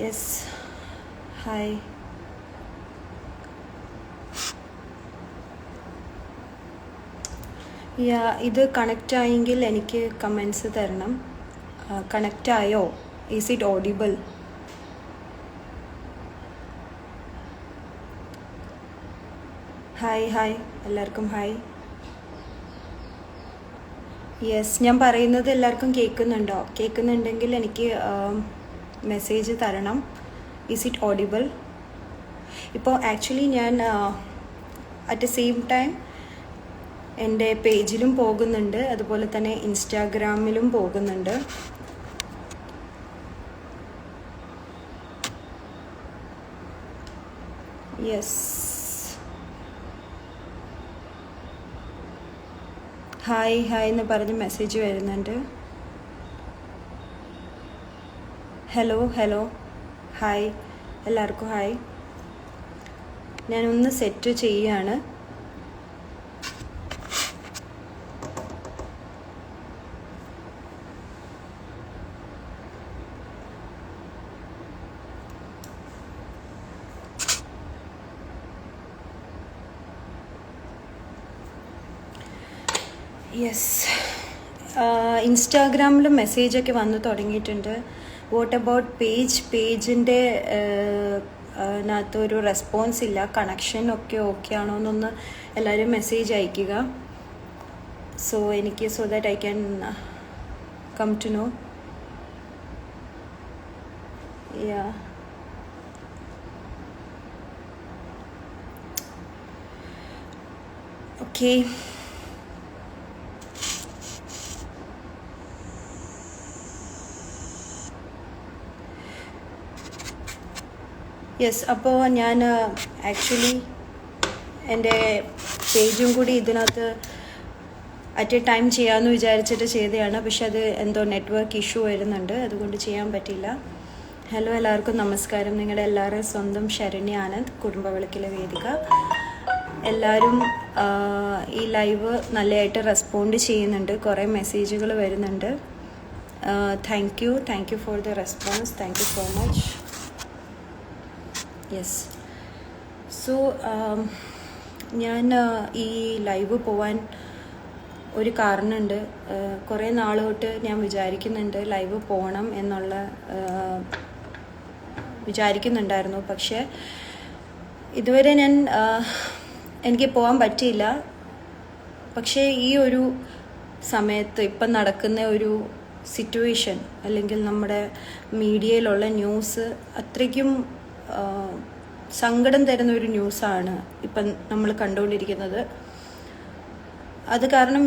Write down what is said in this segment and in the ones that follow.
Yes hi. ഇത് connect ആയെങ്കിൽ എനിക്ക് കമൻസ് തരണം. കണക്റ്റ് ആയോ? Is it audible? Hi hi എല്ലാവർക്കും ഹായ്. യെസ്, ഞാൻ പറയുന്നത് എല്ലാവർക്കും കേൾക്കുന്നുണ്ടോ? കേൾക്കുന്നുണ്ടെങ്കിൽ എനിക്ക് മെസ്സേജ് തരണം. Is it audible? ഇപ്പോൾ ആക്ച്വലി ഞാൻ അറ്റ് ദ സെയിം ടൈം എൻ്റെ പേജിലും പോകുന്നുണ്ട്, അതുപോലെ തന്നെ ഇൻസ്റ്റാഗ്രാമിലും പോകുന്നുണ്ട്. യെസ്, ഹായ് ഹായ് എന്ന് പറഞ്ഞ് മെസ്സേജ് വരുന്നുണ്ട്. ഹലോ ഹലോ ഹായ് എല്ലാവർക്കും ഹായ്. ഞാനൊന്ന് സെറ്റ് ചെയ്യാണ്. യെസ്, ഇൻസ്റ്റാഗ്രാമിൽ മെസ്സേജൊക്കെ വന്നു തുടങ്ങിയിട്ടുണ്ട്. വാട്ട് അബൌട്ട് പേജിൻ്റെ അതിനകത്തൊരു റെസ്പോൺസ് ഇല്ല. കണക്ഷൻ ഒക്കെ ഓക്കെ ആണോ എന്നൊന്ന് എല്ലാവരും മെസ്സേജ് അയയ്ക്കുക. So that I can come to know. Yeah, okay. Yes, അപ്പോൾ ഞാൻ ആക്ച്വലി എൻ്റെ പേജും കൂടി ഇതിനകത്ത് അറ്റ് എ ടൈം ചെയ്യാമെന്ന് വിചാരിച്ചിട്ട് ചെയ്തതാണ്. പക്ഷെ അത് എന്തോ നെറ്റ്വർക്ക് ഇഷ്യൂ വരുന്നുണ്ട്, അതുകൊണ്ട് ചെയ്യാൻ പറ്റില്ല. ഹലോ എല്ലാവർക്കും നമസ്കാരം. നിങ്ങളുടെ എല്ലാവരുടെയും സ്വന്തം ശരണ്യ ആനന്ദ്, കുടുംബവിളക്കിലെ വേദിക. എല്ലാവരും ഈ ലൈവ് നല്ലതായിട്ട് റെസ്പോണ്ട് ചെയ്യുന്നുണ്ട്. കുറേ മെസ്സേജുകൾ വരുന്നുണ്ട്. Thank you for the response. Thank you so much. Yes, so ഞാൻ ഈ ലൈവ് പോവാൻ ഒരു കാരണമുണ്ട്. കുറേ നാൾ തൊട്ട് ഞാൻ ലൈവ് പോകണം എന്നുള്ള വിചാരിക്കുന്നുണ്ടായിരുന്നു. പക്ഷേ ഇതുവരെ എനിക്ക് പോകാൻ പറ്റിയില്ല. പക്ഷേ ഈ ഒരു സമയത്ത് ഇപ്പം നടക്കുന്ന ഒരു സിറ്റുവേഷൻ, അല്ലെങ്കിൽ നമ്മുടെ മീഡിയയിലുള്ള ന്യൂസ് അത്രയ്ക്കും സങ്കടം തരുന്ന ഒരു ന്യൂസാണ് ഇപ്പം നമ്മൾ കണ്ടുകൊണ്ടിരിക്കുന്നത്. അത് കാരണം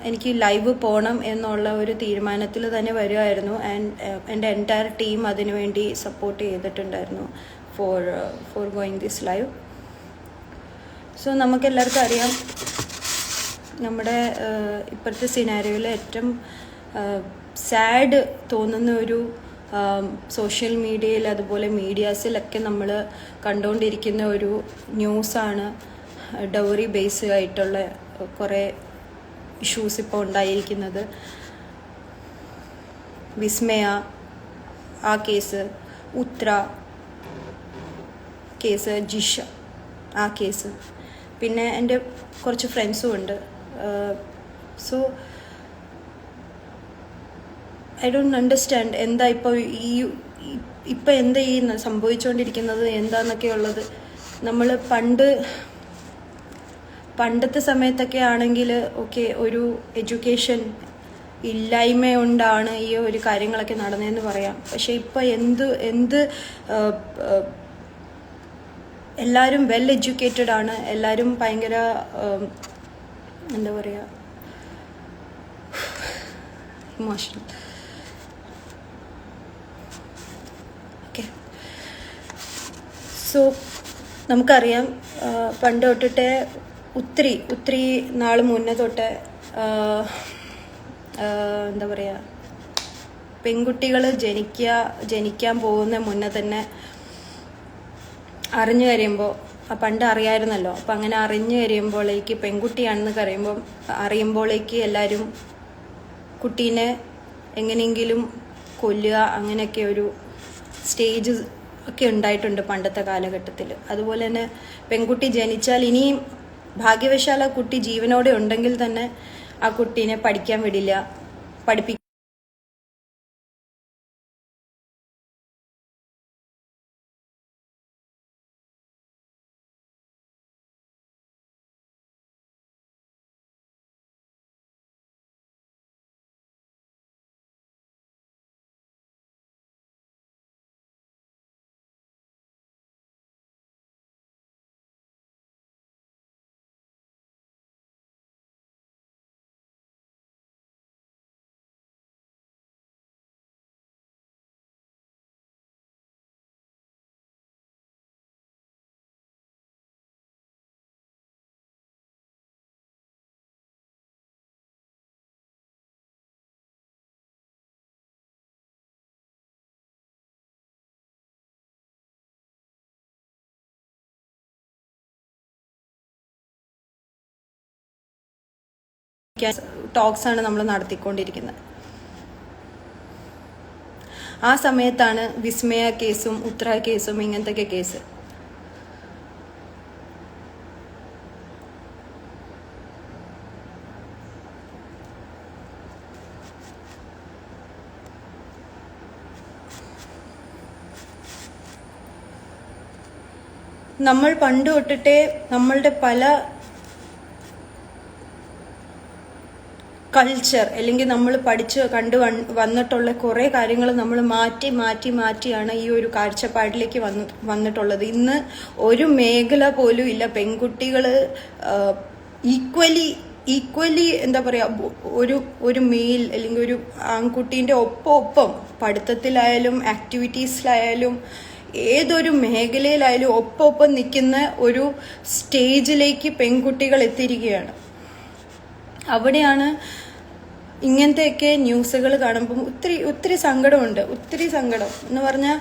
എനിക്ക് ലൈവ് പോകണം എന്നുള്ള ഒരു തീരുമാനത്തിൽ തന്നെ വരുമായിരുന്നു. ആൻഡ് എൻ്റെ എൻറ്റയർ ടീം അതിനു വേണ്ടി സപ്പോർട്ട് ചെയ്തിട്ടുണ്ടായിരുന്നു for going this live. So നമുക്കെല്ലാവർക്കും അറിയാം, നമ്മുടെ ഇപ്പോഴത്തെ സിനാരിയോയിൽ ഏറ്റവും സാഡ് തോന്നുന്ന ഒരു സോഷ്യൽ മീഡിയയിൽ, അതുപോലെ മീഡിയാസിലൊക്കെ നമ്മൾ കണ്ടുകൊണ്ടിരിക്കുന്ന ഒരു ന്യൂസാണ് ഡൗറി ബേസ് ആയിട്ടുള്ള കുറേ ഇഷ്യൂസ് ഇപ്പോൾ ഉണ്ടായിരിക്കുന്നത്. വിസ്മയ ആ കേസ്, ഉത്ര കേസ്, ജിഷ ആ കേസ്, പിന്നെ എൻ്റെ കുറച്ച് ഫ്രണ്ട്സും ഉണ്ട്. സോ ഐ ഡോണ്ട് അണ്ടർസ്റ്റാൻഡ് എന്താ ഇപ്പോൾ എന്താ ഈ സംഭവിച്ചുകൊണ്ടിരിക്കുന്നത് എന്താന്നൊക്കെ ഉള്ളത്. നമ്മൾ പണ്ടത്തെ സമയത്തൊക്കെ ആണെങ്കിൽ ഓക്കെ, ഒരു എഡ്യൂക്കേഷൻ ഇല്ലായ്മ കൊണ്ടാണ് ഈ ഒരു കാര്യങ്ങളൊക്കെ നടന്നതെന്ന് പറയാം. പക്ഷെ ഇപ്പം എന്ത് എല്ലാവരും വെൽ എഡ്യൂക്കേറ്റഡ് ആണ്. എല്ലാവരും ഭയങ്കര എന്താ പറയുക, ഇമോഷണൽ. ഓക്കെ, സോ നമുക്കറിയാം, പണ്ട് തൊട്ടിട്ട് ഒത്തിരി നാൾ മുന്നേ തൊട്ട് എന്താ പറയുക, പെൺകുട്ടികൾ ജനിക്കാൻ പോകുന്ന മുന്നേ തന്നെ അറിഞ്ഞു കഴിയുമ്പോൾ, പണ്ട് അറിയാമായിരുന്നല്ലോ, അപ്പം അങ്ങനെ അറിഞ്ഞു കഴിയുമ്പോഴേക്ക് പെൺകുട്ടിയാണെന്ന് അറിയുമ്പോഴേക്ക് എല്ലാവരും കുട്ടീനെ എങ്ങനെയെങ്കിലും കൊല്ലുക, അങ്ങനെയൊക്കെ ഒരു സ്റ്റേജ് ഒക്കെ ഉണ്ടായിട്ടുണ്ട് പണ്ടത്തെ കാലഘട്ടത്തിൽ. അതുപോലെ തന്നെ പെൺകുട്ടി ജനിച്ചാൽ ഇനിയും ഭാഗ്യവശാൽ ആ കുട്ടി ജീവനോടെ ഉണ്ടെങ്കിൽ തന്നെ ആ കുട്ടീനെ പഠിക്കാൻ വിടില്ല, പഠിപ്പിക്കാൻ ടോക്സ് ആണ് നമ്മൾ നടത്തിക്കൊണ്ടിരിക്കുന്നത്. ആ സമയത്താണ് വിസ്മയ കേസും ഉത്ര കേസും ഇങ്ങനത്തെ കേസ്. നമ്മൾ പണ്ട് തൊട്ടിട്ടേ നമ്മളുടെ പല കൾച്ചർ അല്ലെങ്കിൽ നമ്മൾ പഠിച്ച് വന്നിട്ടുള്ള കുറേ കാര്യങ്ങൾ നമ്മൾ മാറ്റിയാണ് ഈ ഒരു കാഴ്ചപ്പാടിലേക്ക് വന്നിട്ടുള്ളത്. ഇന്ന് ഒരു മേഖല പോലും ഇല്ല പെൺകുട്ടികൾ ഈക്വലി എന്താ പറയുക, ഒരു മെയിൽ അല്ലെങ്കിൽ ഒരു ആൺകുട്ടീൻ്റെ ഒപ്പം പഠിത്തത്തിലായാലും ആക്ടിവിറ്റീസിലായാലും ഏതൊരു മേഖലയിലായാലും ഒപ്പം നിൽക്കുന്ന ഒരു സ്റ്റേജിലേക്ക് പെൺകുട്ടികൾ എത്തിയിരിക്കുകയാണ്. അവിടെയാണ് ഇങ്ങനത്തെയൊക്കെ ന്യൂസുകൾ കാണുമ്പം ഒത്തിരി സങ്കടമുണ്ട്. ഒത്തിരി സങ്കടം എന്ന് പറഞ്ഞാൽ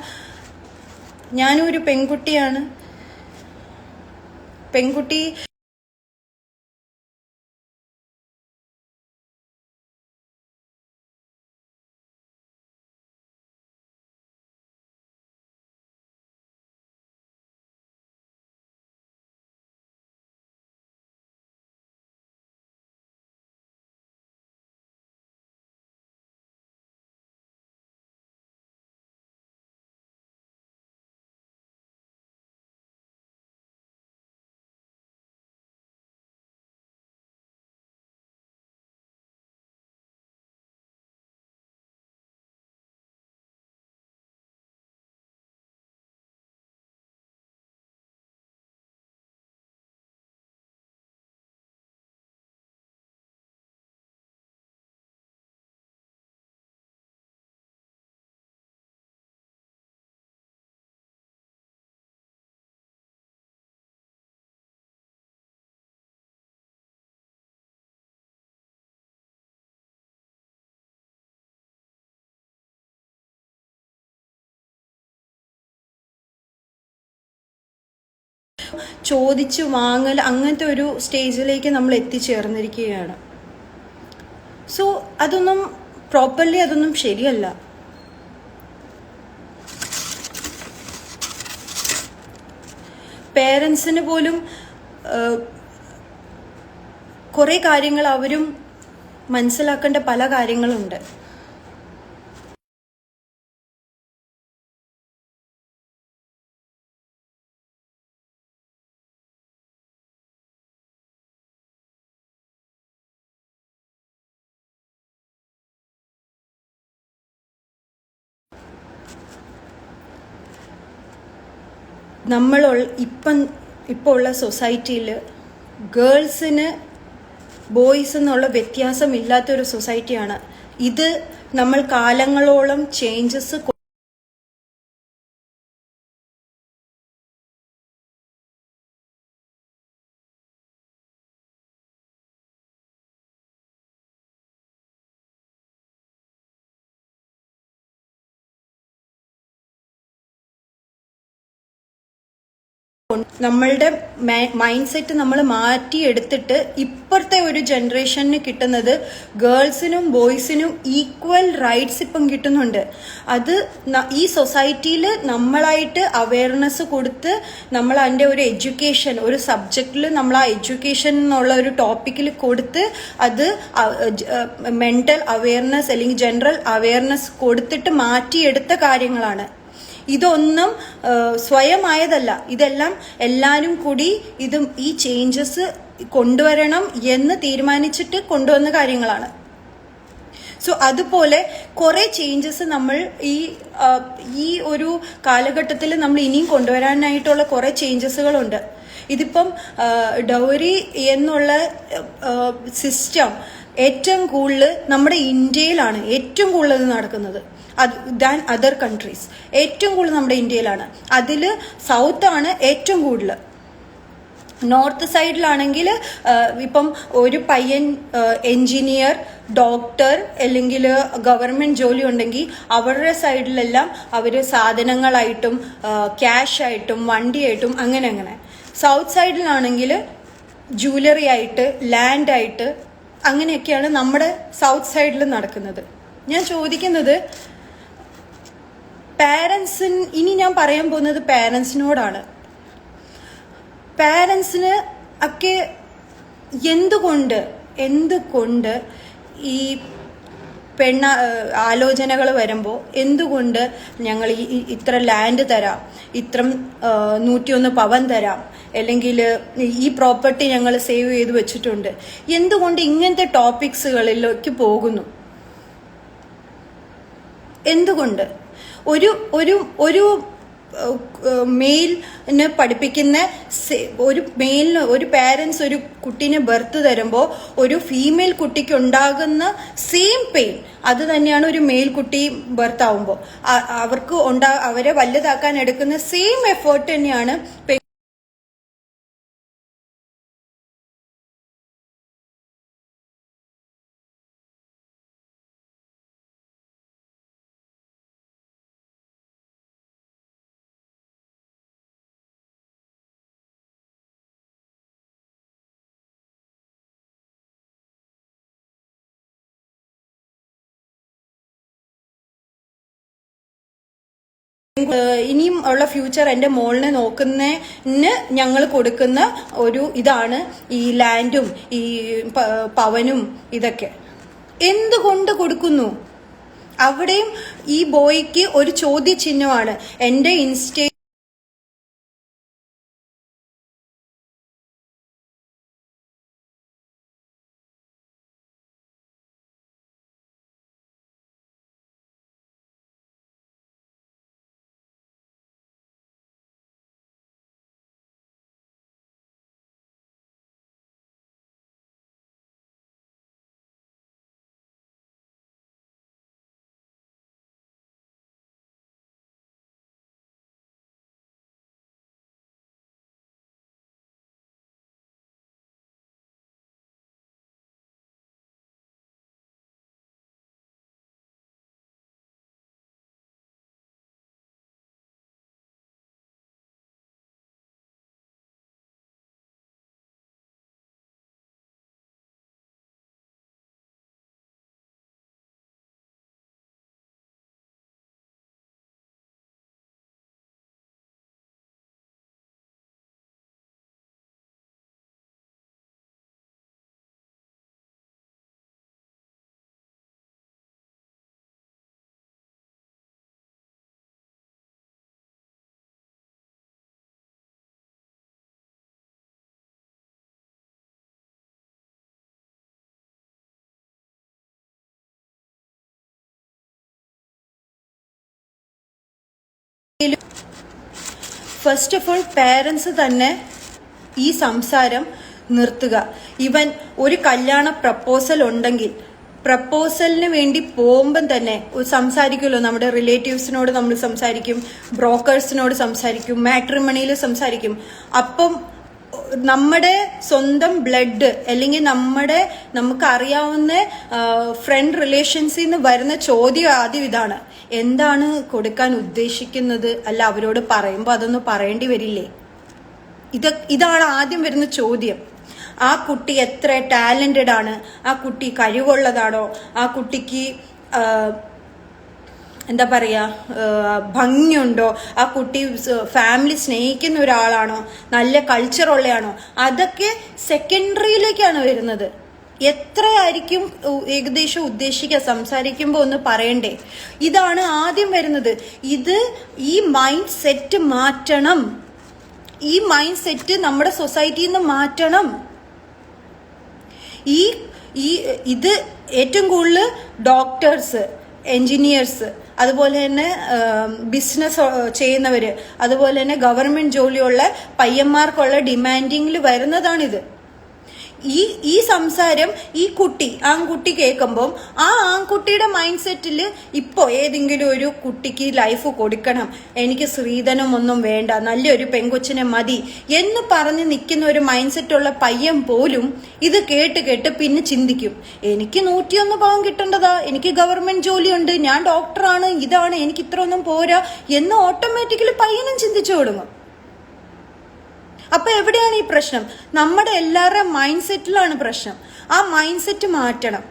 ഞാനും ഒരു പെൺകുട്ടിയാണ്. പെൺകുട്ടി ചോദിച്ചു വാങ്ങൽ അങ്ങനത്തെ ഒരു സ്റ്റേജിലേക്ക് നമ്മൾ എത്തിച്ചേർന്നിരിക്കുകയാണ്. സോ അതൊന്നും പ്രോപ്പർലി അതൊന്നും ശരിയല്ല. പേരൻസിന് പോലും കുറേ കാര്യങ്ങൾ അവരും മനസ്സിലാക്കേണ്ട പല കാര്യങ്ങളുണ്ട്. ഇപ്പോൾ ഉള്ള സൊസൈറ്റിയിൽ ഗേൾസിന് ബോയ്സ് എന്നുള്ള വ്യത്യാസമില്ലാത്തൊരു സൊസൈറ്റിയാണ് ഇത്. നമ്മൾ കാലങ്ങളോളം ചേഞ്ചസ് നമ്മളുടെ മൈൻഡ് സെറ്റ് നമ്മൾ മാറ്റിയെടുത്തിട്ട് ഇപ്പോഴത്തെ ഒരു ജനറേഷന് കിട്ടുന്നത് ഗേൾസിനും ബോയ്സിനും ഈക്വൽ റൈറ്റ്സ് ഇപ്പം കിട്ടുന്നുണ്ട്. അത് ഈ സൊസൈറ്റിയിൽ നമ്മളായിട്ട് അവയർനെസ് കൊടുത്ത് നമ്മൾ അതിൻ്റെ ഒരു എഡ്യൂക്കേഷൻ, ഒരു സബ്ജക്റ്റിൽ നമ്മൾ ആ എഡ്യൂക്കേഷൻ എന്നുള്ള ഒരു ടോപ്പിക്കിൽ കൊടുത്ത് അത് മെന്റൽ അവയർനെസ് അല്ലെങ്കിൽ ജനറൽ അവയർനെസ് കൊടുത്തിട്ട് മാറ്റിയെടുത്ത കാര്യങ്ങളാണ്. ഇതൊന്നും സ്വയമായതല്ല. ഇതെല്ലാം എല്ലാവരും കൂടി ഈ ചേഞ്ചസ് കൊണ്ടുവരണം എന്ന് തീരുമാനിച്ചിട്ട് കൊണ്ടുവന്ന കാര്യങ്ങളാണ്. സോ അതുപോലെ കുറെ ചേഞ്ചസ് നമ്മൾ ഈ ഒരു കാലഘട്ടത്തിൽ നമ്മൾ ഇനിയും കൊണ്ടുവരാനായിട്ടുള്ള കുറെ ചേഞ്ചസുകളുണ്ട്. ഇതിപ്പം ഡൗറി എന്നുള്ള സിസ്റ്റം ഏറ്റവും കൂടുതൽ നമ്മുടെ ഇന്ത്യയിലാണ് ഏറ്റവും കൂടുതൽ നടക്കുന്നത് ദാൻ അതർ കൺട്രീസ്. ഏറ്റവും കൂടുതൽ നമ്മുടെ ഇന്ത്യയിലാണ്. അതിൽ സൗത്താണ് ഏറ്റവും കൂടുതൽ. നോർത്ത് സൈഡിലാണെങ്കിൽ ഇപ്പം ഒരു പയ്യൻ എൻജിനീയർ, ഡോക്ടർ അല്ലെങ്കിൽ ഗവൺമെന്റ് ജോലി ഉണ്ടെങ്കിൽ അവരുടെ സൈഡിലെല്ലാം അവർ സാധനങ്ങളായിട്ടും ക്യാഷ് ആയിട്ടും വണ്ടിയായിട്ടും അങ്ങനെ. സൗത്ത് സൈഡിലാണെങ്കിൽ ജ്വല്ലറി ആയിട്ട് ലാൻഡായിട്ട് അങ്ങനെയൊക്കെയാണ് നമ്മുടെ സൗത്ത് സൈഡിൽ നടക്കുന്നത്. ഞാൻ ചോദിക്കുന്നത് ഇനി ഞാൻ പറയാൻ പോകുന്നത് പാരൻസിനോടാണ്. പാരൻസിന് ഒക്കെ എന്തുകൊണ്ട് ഈ ആലോചനകൾ വരുമ്പോൾ എന്തുകൊണ്ട് ഞങ്ങൾ ഇത്ര ലാൻഡ് തരാം, ഇത്ര 101 പവൻ തരാം, അല്ലെങ്കിൽ ഈ പ്രോപ്പർട്ടി ഞങ്ങൾ സേവ് ചെയ്ത് വെച്ചിട്ടുണ്ട്, എന്തുകൊണ്ട് ഇങ്ങനത്തെ ടോപ്പിക്സുകളിലേക്ക് പോകുന്നു? എന്തുകൊണ്ട് ഒരു മെയിലിന് പഠിപ്പിക്കുന്ന ഒരു പാരൻസ് ഒരു കുട്ടീനെ ബർത്ത് തരുമ്പോൾ ഒരു ഫീമെയിൽ കുട്ടിക്ക് ഉണ്ടാകുന്ന സെയിം പെയിൻ അത് തന്നെയാണ് ഒരു മെയിൽ കുട്ടി ബർത്ത് ആവുമ്പോൾ അവർക്ക് അവരെ വലുതാക്കാൻ എടുക്കുന്ന സെയിം എഫേർട്ട് തന്നെയാണ് ഇനിയും ഉള്ള ഫ്യൂച്ചർ എൻ്റെ മോളിനെ നോക്കുന്നതിന് ഞങ്ങൾ കൊടുക്കുന്ന ഒരു ഇതാണ് ഈ ലാൻഡും ഈ പവനും. ഇതൊക്കെ എന്തുകൊണ്ട് കൊടുക്കുന്നു? അവിടെയും ഈ ബോയ്ക്ക് ഒരു ചോദ്യചിഹ്നമാണ്. എൻ്റെ ഫസ്റ്റ് ഓഫ് ഓൾ പേരൻസ് തന്നെ ഈ സംസാരം നിർത്തുക. ഈവൻ ഒരു കല്യാണ പ്രപ്പോസൽ ഉണ്ടെങ്കിൽ പ്രപ്പോസലിന് വേണ്ടി പോകുമ്പം തന്നെ സംസാരിക്കുമല്ലോ, നമ്മുടെ റിലേറ്റീവ്സിനോട് നമ്മൾ സംസാരിക്കും, ബ്രോക്കേഴ്സിനോട് സംസാരിക്കും, മാട്രിമണിയിൽ സംസാരിക്കും. അപ്പം നമ്മുടെ സ്വന്തം ബ്ലഡ് അല്ലെങ്കിൽ നമുക്കറിയാവുന്ന ഫ്രണ്ട് റിലേഷൻസിൽ നിന്ന് വരുന്ന ചോദ്യം ആദ്യം ഇതാണ്: എന്താണ് കൊടുക്കാൻ ഉദ്ദേശിക്കുന്നത്? അല്ല, അവരോട് പറയുമ്പോൾ അതൊന്ന് പറയേണ്ടി വരില്ലേ? ഇതാണ് ആദ്യം വരുന്ന ചോദ്യം. ആ കുട്ടി എത്ര ടാലന്റഡ് ആണ്, ആ കുട്ടി കഴിവുള്ളതാണോ, ആ കുട്ടിക്ക് എന്താ പറയാ ഭംഗിയുണ്ടോ, ആ കുട്ടി ഫാമിലി സ്നേഹിക്കുന്ന ഒരാളാണോ, നല്ല കൾച്ചർ ഉള്ളയാണോ, അതൊക്കെ സെക്കൻഡറിയിലേക്കാണ് വരുന്നത്. എത്രയായിരിക്കും ഏകദേശം ഉദ്ദേശിക്കുക സംസാരിക്കുമ്പോൾ ഒന്ന് പറയണ്ടേ? ഇതാണ് ആദ്യം വരുന്നത്. ഈ മൈൻഡ് സെറ്റ് മാറ്റണം. ഈ മൈൻഡ് സെറ്റ് നമ്മുടെ സൊസൈറ്റിയിൽ നിന്ന് മാറ്റണം. ഇത് ഏറ്റവും കൂടുതൽ ഡോക്ടേഴ്സ്, എൻജിനീയേഴ്സ്, അതുപോലെ തന്നെ ബിസിനസ് ചെയ്യുന്നവര്, അതുപോലെ തന്നെ ഗവൺമെന്റ് ജോലിയുള്ള പയ്യന്മാർക്കുള്ള ഡിമാൻഡിങ്ങിൽ വരുന്നതാണിത്. ഈ സംസാരം ഈ ആൺകുട്ടി കേൾക്കുമ്പോൾ ആ ആൺകുട്ടിയുടെ മൈൻഡ് സെറ്റിൽ ഇപ്പോ ഏതെങ്കിലും ഒരു കുട്ടിക്ക് ലൈഫ് കൊടുക്കണം, എനിക്ക് സ്ത്രീധനം ഒന്നും വേണ്ട, നല്ലൊരു പെൺകൊച്ചിനെ മതി എന്ന് പറഞ്ഞ് നിൽക്കുന്ന ഒരു മൈൻഡ് സെറ്റുള്ള പയ്യൻ പോലും ഇത് കേട്ട് പിന്നെ ചിന്തിക്കും, എനിക്ക് 101 പവൻ കിട്ടേണ്ടതാ, എനിക്ക് ഗവൺമെന്റ് ജോലിയുണ്ട്, ഞാൻ ഡോക്ടറാണ്, ഇതാണ്, എനിക്ക് ഇത്ര ഒന്നും പോരാ എന്ന് ഓട്ടോമാറ്റിക്കലി പയ്യനും ചിന്തിച്ചു തുടങ്ങും. അപ്പൊ എവിടെയാണ് ഈ പ്രശ്നം? നമ്മുടെ എല്ലാവരുടെയും മൈൻഡ് സെറ്റിലാണ് പ്രശ്നം. ആ മൈൻഡ് സെറ്റ് മാറ്റണം.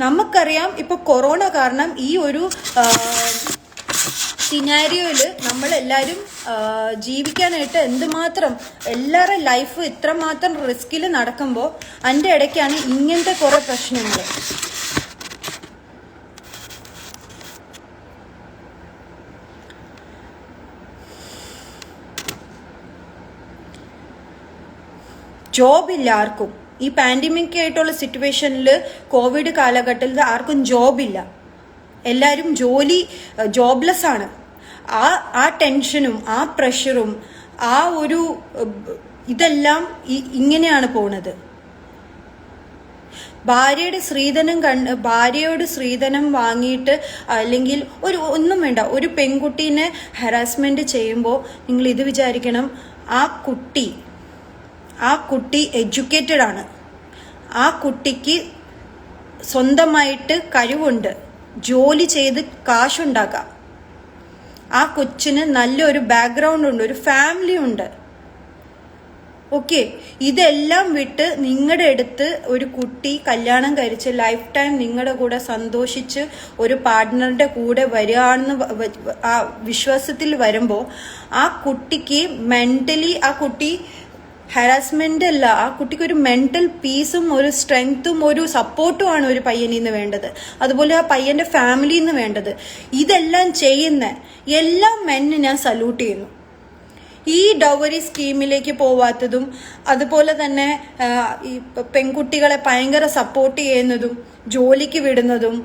നമുക്കറിയാം ഇപ്പൊ കൊറോണ കാരണം ഈ ഒരു സിനാരിയോയില് നമ്മളെല്ലാവരും ജീവിക്കാനായിട്ട് എന്തുമാത്രം എല്ലാവരുടെ ലൈഫ് ഇത്രമാത്രം റിസ്കിൽ നടക്കുമ്പോൾ അതിൻ്റെ ഇടയ്ക്കാണ് ഇങ്ങനത്തെ കുറെ പ്രശ്നങ്ങൾ. ജോബില്ല ആർക്കും. ഈ പാൻഡമിക് ആയിട്ടുള്ള സിറ്റുവേഷനിൽ, കോവിഡ് കാലഘട്ടത്തിൽ ആർക്കും ജോബില്ല. എല്ലാവരും ജോബ്ലെസ് ആണ്. ആ ടെൻഷനും ആ പ്രഷറും ആ ഒരു ഇതെല്ലാം ഇങ്ങനെയാണ് പോണത്. ഭാര്യയോട് സ്ത്രീധനം വാങ്ങിയിട്ട്, അല്ലെങ്കിൽ ഒന്നും വേണ്ട, ഒരു പെൺകുട്ടീനെ ഹറാസ്മെന്റ് ചെയ്യുമ്പോൾ നിങ്ങൾ ഇത് വിചാരിക്കണം, ആ കുട്ടി എഡ്യൂക്കേറ്റഡ് ആണ്, ആ കുട്ടിക്ക് സ്വന്തമായിട്ട് കഴിവുണ്ട്, ജോലി ചെയ്ത് കാശുണ്ടാക്കാം, ആ കൊച്ചിന് നല്ലൊരു ബാക്ക്ഗ്രൗണ്ട് ഉണ്ട്, ഒരു ഫാമിലി ഉണ്ട്. ഓക്കെ, ഇതെല്ലാം വിട്ട് നിങ്ങളുടെ അടുത്ത് ഒരു കുട്ടി കല്യാണം കഴിച്ച് ലൈഫ് ടൈം നിങ്ങളുടെ കൂടെ സന്തോഷിച്ച് ഒരു പാർട്ട്ണറുടെ കൂടെ വരികയാണെന്ന് ആ വിശ്വാസത്തിൽ വരുമ്പോൾ ആ കുട്ടിക്ക് മെന്റലി, ആ കുട്ടി ഹരാസ്മെന്റ് അല്ല, ആ കുട്ടിക്ക് ഒരു മെന്റൽ പീസും ഒരു സ്ട്രെങ്ത്തും ഒരു സപ്പോർട്ടുമാണ് ഒരു പയ്യനിൽ നിന്ന് വേണ്ടത്. അതുപോലെ ആ പയ്യന്റെ ഫാമിലിയിൽ നിന്ന് വേണ്ടത്. ഇതെല്ലാം ചെയ്യുന്ന എല്ലാ മെന്നിനും ഞാൻ സല്യൂട്ട് ചെയ്യുന്നു. ഈ ഡൗവറി സ്കീമിലേക്ക് പോവാത്തതും, അതുപോലെ തന്നെ ഈ പെൺകുട്ടികളെ ഭയങ്കര സപ്പോർട്ട് ചെയ്യുന്നതും, ജോലിക്ക് വിടുന്നതും,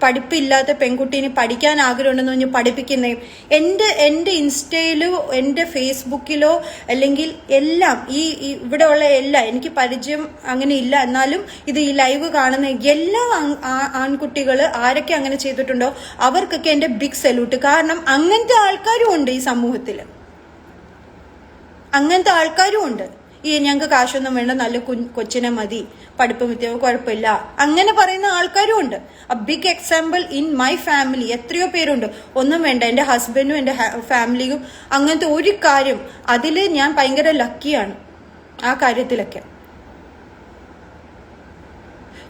പഠിപ്പില്ലാത്ത പെൺകുട്ടീനെ പഠിക്കാൻ ആഗ്രഹമുണ്ടെന്ന് പറഞ്ഞ് പഠിപ്പിക്കുന്നതും, എൻ്റെ ഇൻസ്റ്റയിലോ എൻ്റെ ഫേസ്ബുക്കിലോ അല്ലെങ്കിൽ എല്ലാം ഇവിടെ ഉള്ള എല്ലാം, എനിക്ക് പരിചയം അങ്ങനെ ഇല്ല, എന്നാലും ഇത് ഈ ലൈവ് കാണുന്ന എല്ലാ ആൺകുട്ടികൾ ആരൊക്കെ അങ്ങനെ ചെയ്തിട്ടുണ്ടോ അവർക്കൊക്കെ എൻ്റെ ബിഗ് സല്യൂട്ട്. കാരണം അങ്ങനത്തെ ആൾക്കാരും ഉണ്ട് ഈ സമൂഹത്തിൽ, അങ്ങനത്തെ ആൾക്കാരും ഉണ്ട്. ഞങ്ങൾക്ക് കാശൊന്നും വേണ്ട, നല്ല കൊച്ചിനെ മതി, പഠിപ്പ് മിത്യമോ കുഴപ്പമില്ല, അങ്ങനെ പറയുന്ന ആൾക്കാരും ഉണ്ട്. A big example in my family എത്രയോ പേരുണ്ട്. ഒന്നും വേണ്ട, എൻ്റെ ഹസ്ബൻഡും എൻ്റെ ഫാമിലിയും അങ്ങനത്തെ ഒരു കാര്യം, അതിൽ ഞാൻ ഭയങ്കര ലക്കിയാണ് ആ കാര്യത്തിലൊക്കെ.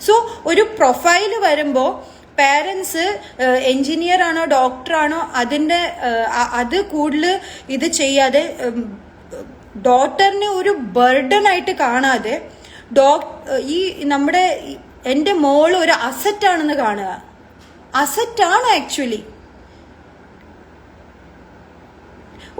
സോ ഒരു പ്രൊഫൈല് വരുമ്പോൾ പാരൻസ് എഞ്ചിനീയർ ആണോ ഡോക്ടറാണോ അത് കൂടുതൽ ഇത് ചെയ്യാതെ, ഡോട്ടറിനെ ഒരു ബർഡൻ ആയിട്ട് കാണാതെ, എൻ്റെ മോള് ഒരു അസറ്റാണെന്ന് കാണുക. അസറ്റാണ് ആക്ച്വലി.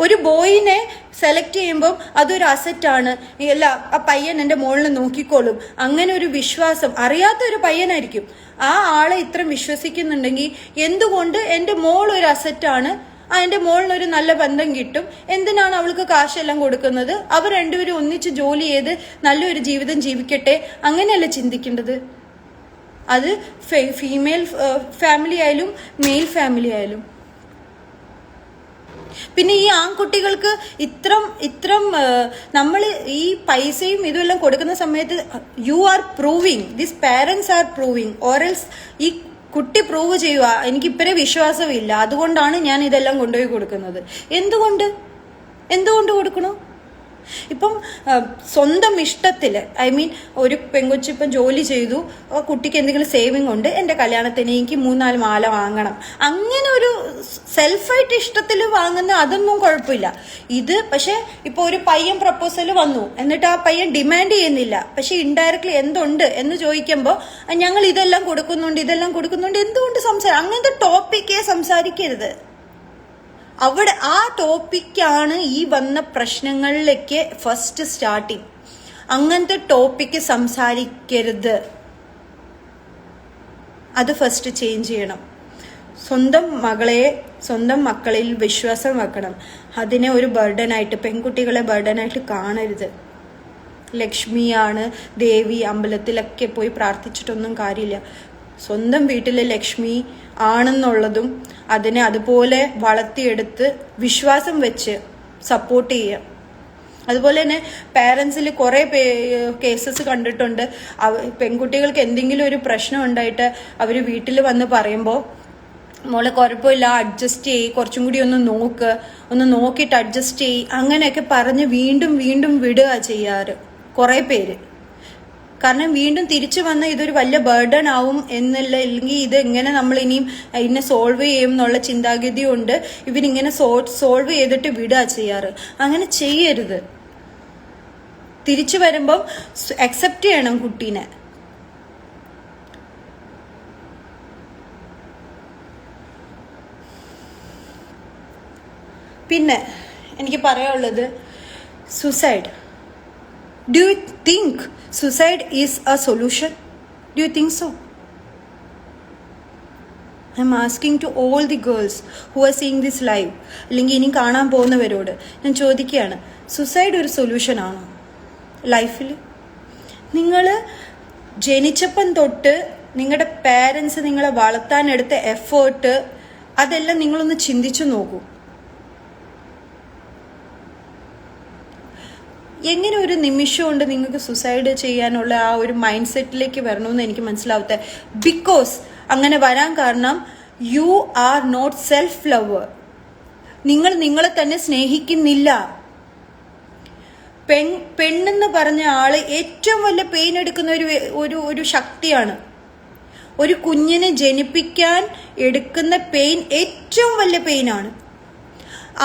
ഒരു ബോയിനെ സെലക്ട് ചെയ്യുമ്പോൾ അതൊരു അസറ്റാണ്, അല്ല ആ പയ്യൻ എൻ്റെ മോളിനെ നോക്കിക്കോളും, അങ്ങനെ ഒരു വിശ്വാസം. അറിയാത്ത ഒരു പയ്യനായിരിക്കും, ആ ആളെ ഇത്രയും വിശ്വസിക്കുന്നുണ്ടെങ്കിൽ എന്തുകൊണ്ട് എൻ്റെ മോൾ ഒരു അസറ്റാണ്, എൻ്റെ മോളിനൊരു നല്ല ബന്ധം കിട്ടും, എന്തിനാണ് അവൾക്ക് കാശെല്ലാം കൊടുക്കുന്നത്, അവർ രണ്ടുപേരും ഒന്നിച്ച് ജോലി ചെയ്ത് നല്ലൊരു ജീവിതം ജീവിക്കട്ടെ, അങ്ങനെയല്ല ചിന്തിക്കേണ്ടത്. അത് ഫീമെയിൽ ഫാമിലി ആയാലും മെയിൽ ഫാമിലി ആയാലും. പിന്നെ ഈ ആൺകുട്ടികൾക്ക് ഇത്രം നമ്മൾ ഈ പൈസയും ഇതുമെല്ലാം കൊടുക്കുന്ന സമയത്ത് you are proving, this parents are proving, or else ഈ കുട്ടി പ്രൂവ് ചെയ്യുക എനിക്കിപ്പരെ വിശ്വാസമില്ല, അതുകൊണ്ടാണ് ഞാൻ ഇതെല്ലാം കൊണ്ടുപോയി കൊടുക്കുന്നത്. എന്തുകൊണ്ട്? എന്തുകൊണ്ട് കൊടുക്കണു? ഇപ്പം സ്വന്തം ഇഷ്ടത്തിൽ, ഐ മീൻ ഒരു പെങ്കൊച്ച് ഇപ്പം ജോലി ചെയ്തു, ആ കുട്ടിക്ക് എന്തെങ്കിലും സേവിങ് ഉണ്ട്, എൻ്റെ കല്യാണത്തിന് എനിക്ക് 3-4 മാല വാങ്ങണം, അങ്ങനെ ഒരു സെൽഫായിട്ട് ഇഷ്ടത്തിൽ വാങ്ങുന്ന അതൊന്നും കുഴപ്പമില്ല. ഇത് പക്ഷെ ഇപ്പൊ ഒരു പയ്യൻ പ്രപ്പോസൽ വന്നു, എന്നിട്ട് ആ പയ്യൻ ഡിമാൻഡ് ചെയ്യുന്നില്ല, പക്ഷെ ഇൻഡയറക്ട്ലി എന്തുണ്ട് എന്ന് ചോദിക്കുമ്പോൾ ഞങ്ങൾ ഇതെല്ലാം കൊടുക്കുന്നുണ്ട് എന്തുകൊണ്ട് അങ്ങനത്തെ ടോപ്പിക്കേ സംസാരിക്കരുത്. അവിടെ ആ ടോപ്പിക്കാണ് ഈ വന്ന പ്രശ്നങ്ങളിലേക്ക് ഫസ്റ്റ് സ്റ്റാർട്ടിങ്. അങ്ങനത്തെ ടോപ്പിക്ക് സംസാരിക്കരുത്. അത് ഫസ്റ്റ് ചേഞ്ച് ചെയ്യണം. സ്വന്തം മക്കളിൽ വിശ്വാസം വെക്കണം. അതിനെ ഒരു ബർഡനായിട്ട്, പെൺകുട്ടികളെ ബർഡനായിട്ട് കാണരുത്. ലക്ഷ്മിയാണ് ദേവി, അമ്പലത്തിലൊക്കെ പോയി പ്രാർത്ഥിച്ചിട്ടൊന്നും കാര്യമില്ല. സ്വന്തം വീട്ടിലെ ലക്ഷ്മി ആണെന്നുള്ളതും അതിനെ അതുപോലെ വളർത്തിയെടുത്ത് വിശ്വാസം വെച്ച് സപ്പോർട്ട് ചെയ്യുക. അതുപോലെ തന്നെ പേരൻസിൽ കുറേ കേസസ് കണ്ടിട്ടുണ്ട്. പെൺകുട്ടികൾക്ക് എന്തെങ്കിലും ഒരു പ്രശ്നം ഉണ്ടായിട്ട് അവർ വീട്ടിൽ വന്ന് പറയുമ്പോൾ മോളെ കുഴപ്പമില്ല, അഡ്ജസ്റ്റ് ചെയ്യ്, കുറച്ചും കൂടി ഒന്ന് നോക്കിയിട്ട് അഡ്ജസ്റ്റ് ചെയ്യ്, അങ്ങനെയൊക്കെ പറഞ്ഞ് വീണ്ടും വീണ്ടും വിടുക ചെയ്യാറ് കുറേ പേര്. കാരണം വീണ്ടും തിരിച്ചു വന്ന് ഇതൊരു വലിയ ബർഡൻ ആവും എന്നുള്ള, അല്ലെങ്കിൽ ഇത് എങ്ങനെ നമ്മൾ ഇനിയും ഇതിനെ സോൾവ് ചെയ്യും എന്നുള്ള ചിന്താഗതി കൊണ്ട് ഇവരിങ്ങനെ സോൾവ് ചെയ്തിട്ട് വിടുക ചെയ്യാറ്. അങ്ങനെ ചെയ്യരുത്. തിരിച്ചു വരുമ്പം അക്സെപ്റ്റ് ചെയ്യണം കുട്ടീനെ. പിന്നെ എനിക്ക് പറയാനുള്ളത് suicide. Do you think suicide is a solution? Do you think so? I'm asking to all the girls who are seeing this live, അല്ലെങ്കിൽ ഇനി കാണാൻ പോകുന്നവരോട് ഞാൻ ചോദിക്കുകയാണ്, സുസൈഡ് ഒരു സൊല്യൂഷൻ ആണോ ലൈഫിൽ? നിങ്ങൾ ജനിച്ചപ്പം തൊട്ട് നിങ്ങളുടെ പാരൻസ് നിങ്ങളെ വളർത്താനെടുത്ത എഫേർട്ട്, അതെല്ലാം നിങ്ങളൊന്ന് ചിന്തിച്ചു നോക്കൂ. എങ്ങനെ ഒരു നിമിഷം കൊണ്ട് നിങ്ങൾക്ക് സുസൈഡ് ചെയ്യാനുള്ള ആ ഒരു മൈൻഡ് സെറ്റിലേക്ക് വരണമെന്ന് എനിക്ക് മനസ്സിലാവത്തെ. ബിക്കോസ് അങ്ങനെ വരാൻ കാരണം you are not self lover. നിങ്ങൾ നിങ്ങളെ തന്നെ സ്നേഹിക്കുന്നില്ല. പെണ്ണെന്ന് പറഞ്ഞ ആള് ഏറ്റവും വലിയ പെയിൻ എടുക്കുന്ന ഒരു ശക്തിയാണ്. ഒരു കുഞ്ഞിനെ ജനിപ്പിക്കാൻ എടുക്കുന്ന പെയിൻ ഏറ്റവും വലിയ പെയിനാണ്.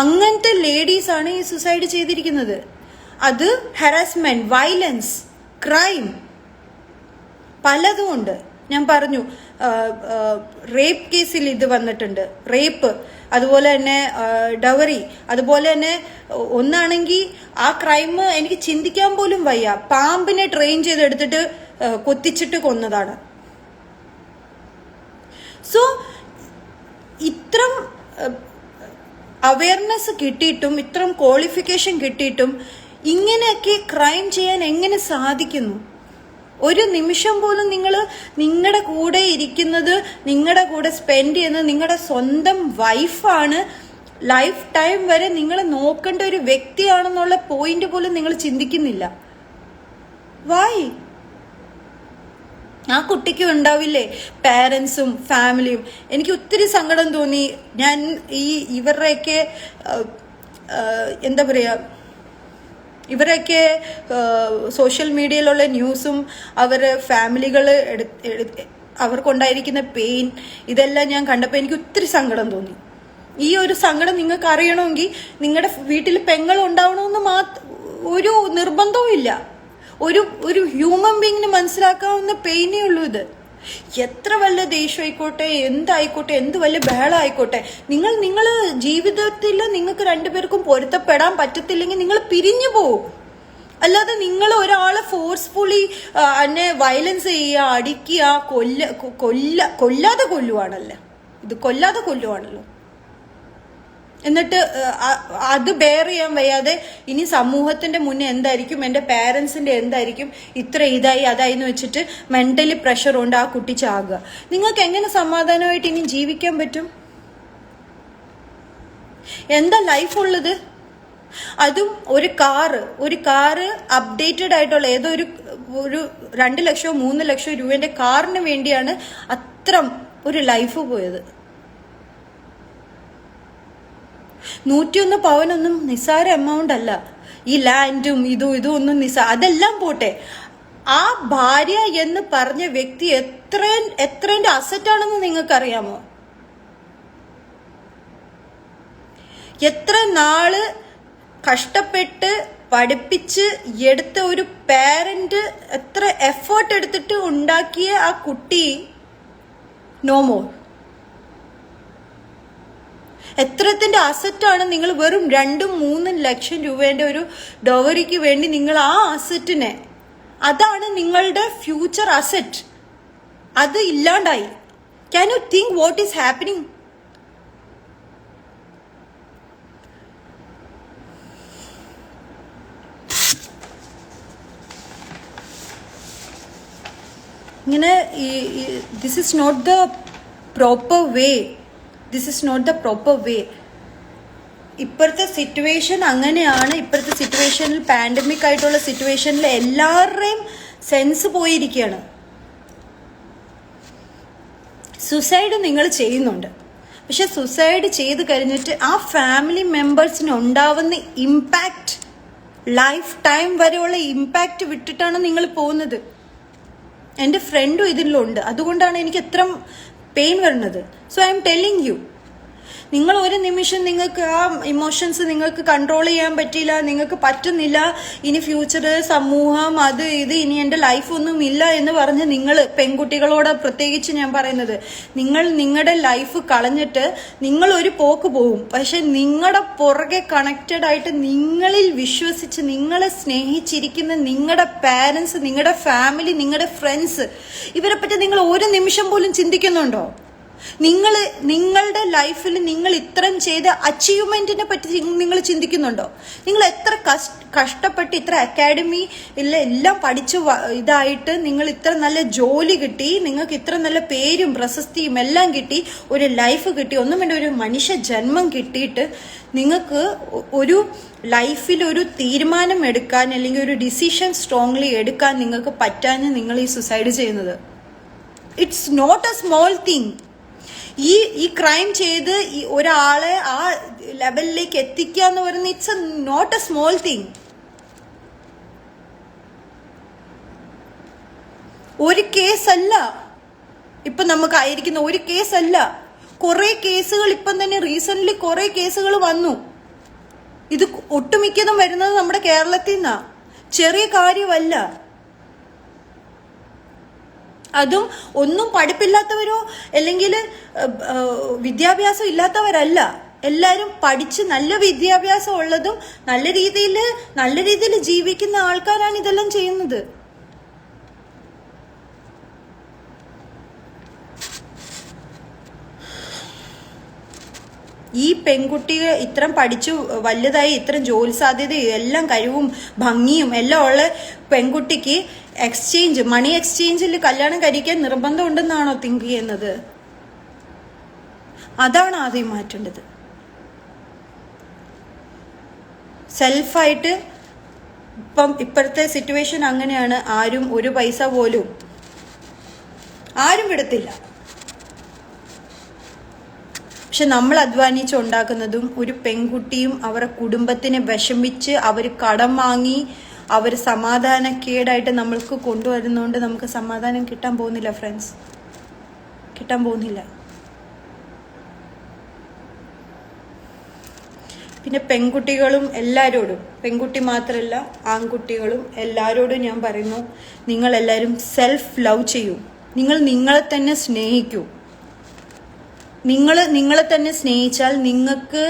അങ്ങനത്തെ ലേഡീസ് ആണ് ഈ സുസൈഡ് ചെയ്തിരിക്കുന്നത്. അത് ഹറാസ്മെന്റ്, വയലൻസ്, ക്രൈം പലതും ഉണ്ട്. ഞാൻ പറഞ്ഞു, റേപ്പ് കേസിൽ ഇത് വന്നിട്ടുണ്ട്, റേപ്പ്, അതുപോലെ തന്നെ ഡവറി, അതുപോലെ തന്നെ ഒന്നാണെങ്കിൽ ആ ക്രൈം എനിക്ക് ചിന്തിക്കാൻ പോലും വയ്യ. പാമ്പിനെ ട്രെയിൻ ചെയ്തെടുത്തിട്ട് കൊത്തിച്ചിട്ട് കൊന്നതാണ്. സോ ഇത്രം അവയർനെസ് കിട്ടിയിട്ടും ഇത്രം ക്വാളിഫിക്കേഷൻ കിട്ടിയിട്ടും ഇങ്ങനെയൊക്കെ ക്രൈം ചെയ്യാൻ എങ്ങനെ സാധിക്കുന്നു? ഒരു നിമിഷം പോലും നിങ്ങൾ നിങ്ങളുടെ കൂടെ ഇരിക്കുന്നത്, നിങ്ങളുടെ കൂടെ സ്പെൻഡ് ചെയ്യുന്നത് നിങ്ങളുടെ സ്വന്തം വൈഫാണ്. ലൈഫ് ടൈം വരെ നിങ്ങളെ നോക്കേണ്ട ഒരു വ്യക്തിയാണെന്നുള്ള പോയിന്റ് പോലും നിങ്ങൾ ചിന്തിക്കുന്നില്ല. വൈ? ആ കുട്ടിക്ക് ഉണ്ടാവില്ലേ പാരൻസും ഫാമിലിയും. എനിക്ക് ഒത്തിരി സങ്കടം തോന്നി. ഞാൻ ഇവരുടെയൊക്കെ എന്താ പറയാ, ഇവരൊക്കെ സോഷ്യൽ മീഡിയയിലുള്ള ന്യൂസും അവരുടെ ഫാമിലികൾ അവർക്കുണ്ടായിരിക്കുന്ന പെയിൻ, ഇതെല്ലാം ഞാൻ കണ്ടപ്പോൾ എനിക്ക് ഒത്തിരി സങ്കടം തോന്നി. ഈ ഒരു സങ്കടം നിങ്ങൾക്ക് അറിയണമെങ്കിൽ നിങ്ങളുടെ വീട്ടിൽ പെങ്ങൾ ഉണ്ടാവണമെന്ന് ഒരു നിർബന്ധവും ഇല്ല. ഒരു ഹ്യൂമൻ ബീങ്ങിന് മനസ്സിലാക്കാവുന്ന പെയിനേ ഉള്ളൂ ഇത്. എത്ര വലിയ ദേഷ്യം ആയിക്കോട്ടെ, എന്തായിക്കോട്ടെ, എന്ത് വലിയ ബഹളം ആയിക്കോട്ടെ, നിങ്ങൾ ജീവിതത്തിൽ നിങ്ങൾക്ക് രണ്ടുപേർക്കും പൊരുത്തപ്പെടാൻ പറ്റത്തില്ലെങ്കിൽ നിങ്ങൾ പിരിഞ്ഞു പോവും. അല്ലാതെ നിങ്ങൾ ഒരാളെ ഫോഴ്സ്ഫുള്ളി എന്നെ വയലൻസ് ചെയ്യുക, അടിക്കുക, കൊല്ലാതെ കൊല്ലുവാണല്ലോ. ഇത് കൊല്ലാതെ കൊല്ലുവാണല്ലോ. എന്നിട്ട് അത് ബെയർ ചെയ്യാൻ വയ്യാതെ ഇനി സമൂഹത്തിന്റെ മുന്നേ എന്തായിരിക്കും, എൻ്റെ പാരൻസിന്റെ എന്തായിരിക്കും, ഇത്ര ഇതായി അതായി എന്ന് വെച്ചിട്ട് മെന്റലി പ്രഷർ കൊണ്ട് ആ കുട്ടി ചാകുക. നിങ്ങൾക്ക് എങ്ങനെ സമാധാനമായിട്ട് ഇനി ജീവിക്കാൻ പറ്റും? എന്താ ലൈഫ് ഉള്ളത്? അതും ഒരു കാറ് അപ്ഡേറ്റഡ് ആയിട്ടുള്ള ഏതോ ഒരു 2 ലക്ഷമോ 3 ലക്ഷമോ രൂപേന്റെ കാറിന് വേണ്ടിയാണ് അത്ര ഒരു ലൈഫ് പോയത്. 101 പവനൊന്നും നിസ്സാര എമൗണ്ട് അല്ല. ഈ ലാൻഡും ഇതും ഒന്നും അതെല്ലാം പോട്ടെ, ആ ഭാര്യ എന്ന് പറഞ്ഞ വ്യക്തി എത്രേന്റെ അസറ്റാണെന്ന് നിങ്ങൾക്കറിയാമോ? എത്ര നാള് കഷ്ടപ്പെട്ട് പഠിപ്പിച്ച് എടുത്ത ഒരു പാരന്റ്, എത്ര എഫേർട്ട് എടുത്തിട്ട് ഉണ്ടാക്കിയ ആ കുട്ടി നോ മോർ. എത്രത്തിന്റെ അസറ്റാണ് നിങ്ങൾ വെറും 2-3 ലക്ഷം രൂപേന്റെ ഒരു ഡോവറിക്ക് വേണ്ടി നിങ്ങൾ ആ അസറ്റിനെ, അതാണ് നിങ്ങളുടെ ഫ്യൂച്ചർ അസറ്റ്, അത് ഇല്ലാണ്ടായി. Can you think what is happening? ഇങ്ങനെ this is not the proper way. ഇപ്പോഴത്തെ സിറ്റുവേഷൻ അങ്ങനെയാണ്. ഇപ്പോഴത്തെ സിറ്റുവേഷനിൽ, പാൻഡമിക് ആയിട്ടുള്ള സിറ്റുവേഷനിൽ എല്ലാവരുടെയും സെൻസ് പോയിരിക്കുകയാണ്. സുസൈഡ് നിങ്ങൾ ചെയ്യുന്നുണ്ട്, പക്ഷെ സുസൈഡ് ചെയ്ത് കഴിഞ്ഞിട്ട് ആ ഫാമിലി മെമ്പേഴ്സിന് ഉണ്ടാവുന്ന ഇമ്പാക്റ്റ്, ലൈഫ് ടൈം വരെയുള്ള ഇമ്പാക്റ്റ് വിട്ടിട്ടാണ് നിങ്ങൾ പോകുന്നത്. എൻ്റെ ഫ്രണ്ടും ഇതിലുണ്ട്, അതുകൊണ്ടാണ് എനിക്ക് എത്ര പെയിൻ വരുന്നത്. So I M telling you, നിങ്ങൾ ഒരു നിമിഷം നിങ്ങൾക്ക് ആ ഇമോഷൻസ് നിങ്ങൾക്ക് കൺട്രോൾ ചെയ്യാൻ പറ്റിയില്ല, നിങ്ങൾക്ക് പറ്റുന്നില്ല, ഇനി ഫ്യൂച്ചർ, സമൂഹം, അത് ഇത്, ഇനി എൻ്റെ ലൈഫൊന്നും ഇല്ല എന്ന് പറഞ്ഞ് നിങ്ങൾ, പെൺകുട്ടികളോട് പ്രത്യേകിച്ച് ഞാൻ പറയുന്നത്, നിങ്ങൾ നിങ്ങളുടെ ലൈഫ് കളഞ്ഞിട്ട് നിങ്ങൾ ഒരു പോക്ക് പോകും. പക്ഷെ നിങ്ങളുടെ പുറകെ കണക്റ്റഡ് ആയിട്ട് നിങ്ങളിൽ വിശ്വസിച്ച് നിങ്ങളെ സ്നേഹിച്ചിരിക്കുന്ന നിങ്ങളുടെ പാരൻസ്, നിങ്ങളുടെ ഫാമിലി, നിങ്ങളുടെ ഫ്രണ്ട്സ്, ഇവരെ പറ്റി നിങ്ങൾ ഒരു നിമിഷം പോലും ചിന്തിക്കുന്നുണ്ടോ? നിങ്ങളുടെ ലൈഫിൽ നിങ്ങൾ ഇത്രയും ചെയ്ത അച്ചീവ്മെന്റിനെ പറ്റി നിങ്ങൾ ചിന്തിക്കുന്നുണ്ടോ? നിങ്ങൾ എത്ര കഷ്ടപ്പെട്ട് ഇത്ര അക്കാഡമി എല്ലാം പഠിച്ച് ഇതായിട്ട് നിങ്ങൾ ഇത്ര നല്ല ജോലി കിട്ടി, നിങ്ങൾക്ക് ഇത്ര നല്ല പേരും പ്രശസ്തിയും എല്ലാം കിട്ടി, ഒരു ലൈഫ് കിട്ടി, ഒന്നും വേണ്ട ഒരു മനുഷ്യ ജന്മം കിട്ടിയിട്ട് നിങ്ങൾക്ക് ഒരു ലൈഫിൽ ഒരു തീരുമാനം എടുക്കാൻ അല്ലെങ്കിൽ ഒരു ഡിസിഷൻ സ്ട്രോങ്ലി എടുക്കാൻ നിങ്ങൾക്ക് പറ്റാഞ്ഞ് നിങ്ങൾ ഈ സുസൈഡ് ചെയ്യുന്നത്. It's not a small thing. ഈ ക്രൈം ചെയ്ത് ഒരാളെ ആ ലെവലിലേക്ക് എത്തിക്കുക എന്ന് പറയുന്നത് it's not a small thing. ഒരു കേസല്ല ഇപ്പൊ നമുക്ക് ആയിരിക്കുന്ന, ഒരു കേസല്ല, കുറെ കേസുകൾ ഇപ്പം തന്നെ റീസെന്റ് കുറെ കേസുകൾ വന്നു. ഇത് ഒട്ടുമിക്കതും വരുന്നത് നമ്മുടെ കേരളത്തിൽ നിന്നാ. ചെറിയ കാര്യമല്ല. അതും ഒന്നും പഠിപ്പില്ലാത്തവരോ അല്ലെങ്കിൽ വിദ്യാഭ്യാസം ഇല്ലാത്തവരല്ല. എല്ലാവരും പഠിച്ച് നല്ല വിദ്യാഭ്യാസം ഉള്ളതും നല്ല രീതിയിൽ ജീവിക്കുന്ന ആൾക്കാരാണ് ഇതെല്ലാം ചെയ്യുന്നത്. ഈ പെൺകുട്ടികൾ ഇത്രയും പഠിച്ചു വലുതായി, ഇത്രയും ജോലി സാധ്യതയും എല്ലാം കഴിവും ഭംഗിയും എല്ലാം ഉള്ള പെൺകുട്ടിക്ക് മണി എക്സ്ചേഞ്ചിൽ കല്യാണം കഴിക്കാൻ നിർബന്ധം ഉണ്ടെന്നാണോ തിങ്ക് ചെയ്യുന്നത്? അതാണ് ആദ്യം മാറ്റേണ്ടത്. സെൽഫായിട്ട് ഇപ്പോഴത്തെ സിറ്റുവേഷൻ അങ്ങനെയാണ്. ആരും ഒരു പൈസ പോലും ആരും വിടത്തില്ല. പക്ഷെ നമ്മൾ അധ്വാനിച്ചുണ്ടാക്കുന്നതും ഒരു പെൺകുട്ടിയും അവരുടെ കുടുംബത്തിനെ വിഷമിച്ച് അവർ കടം വാങ്ങി അവർ സമാധാനക്കേടായിട്ട് നമ്മൾക്ക് കൊണ്ടുവരുന്നതുകൊണ്ട് നമുക്ക് സമാധാനം കിട്ടാൻ പോകുന്നില്ല ഫ്രണ്ട്സ്, കിട്ടാൻ പോകുന്നില്ല. പിന്നെ പെൺകുട്ടികളും എല്ലാവരോടും, പെൺകുട്ടി മാത്രമല്ല ആൺകുട്ടികളും എല്ലാവരോടും ഞാൻ പറയുന്നു, നിങ്ങളെല്ലാവരും സെൽഫ് ലവ് ചെയ്യൂ. നിങ്ങൾ നിങ്ങളെ തന്നെ സ്നേഹിക്കൂ. നിങ്ങളെ തന്നെ സ്നേഹിച്ചാൽ നിങ്ങൾക്ക്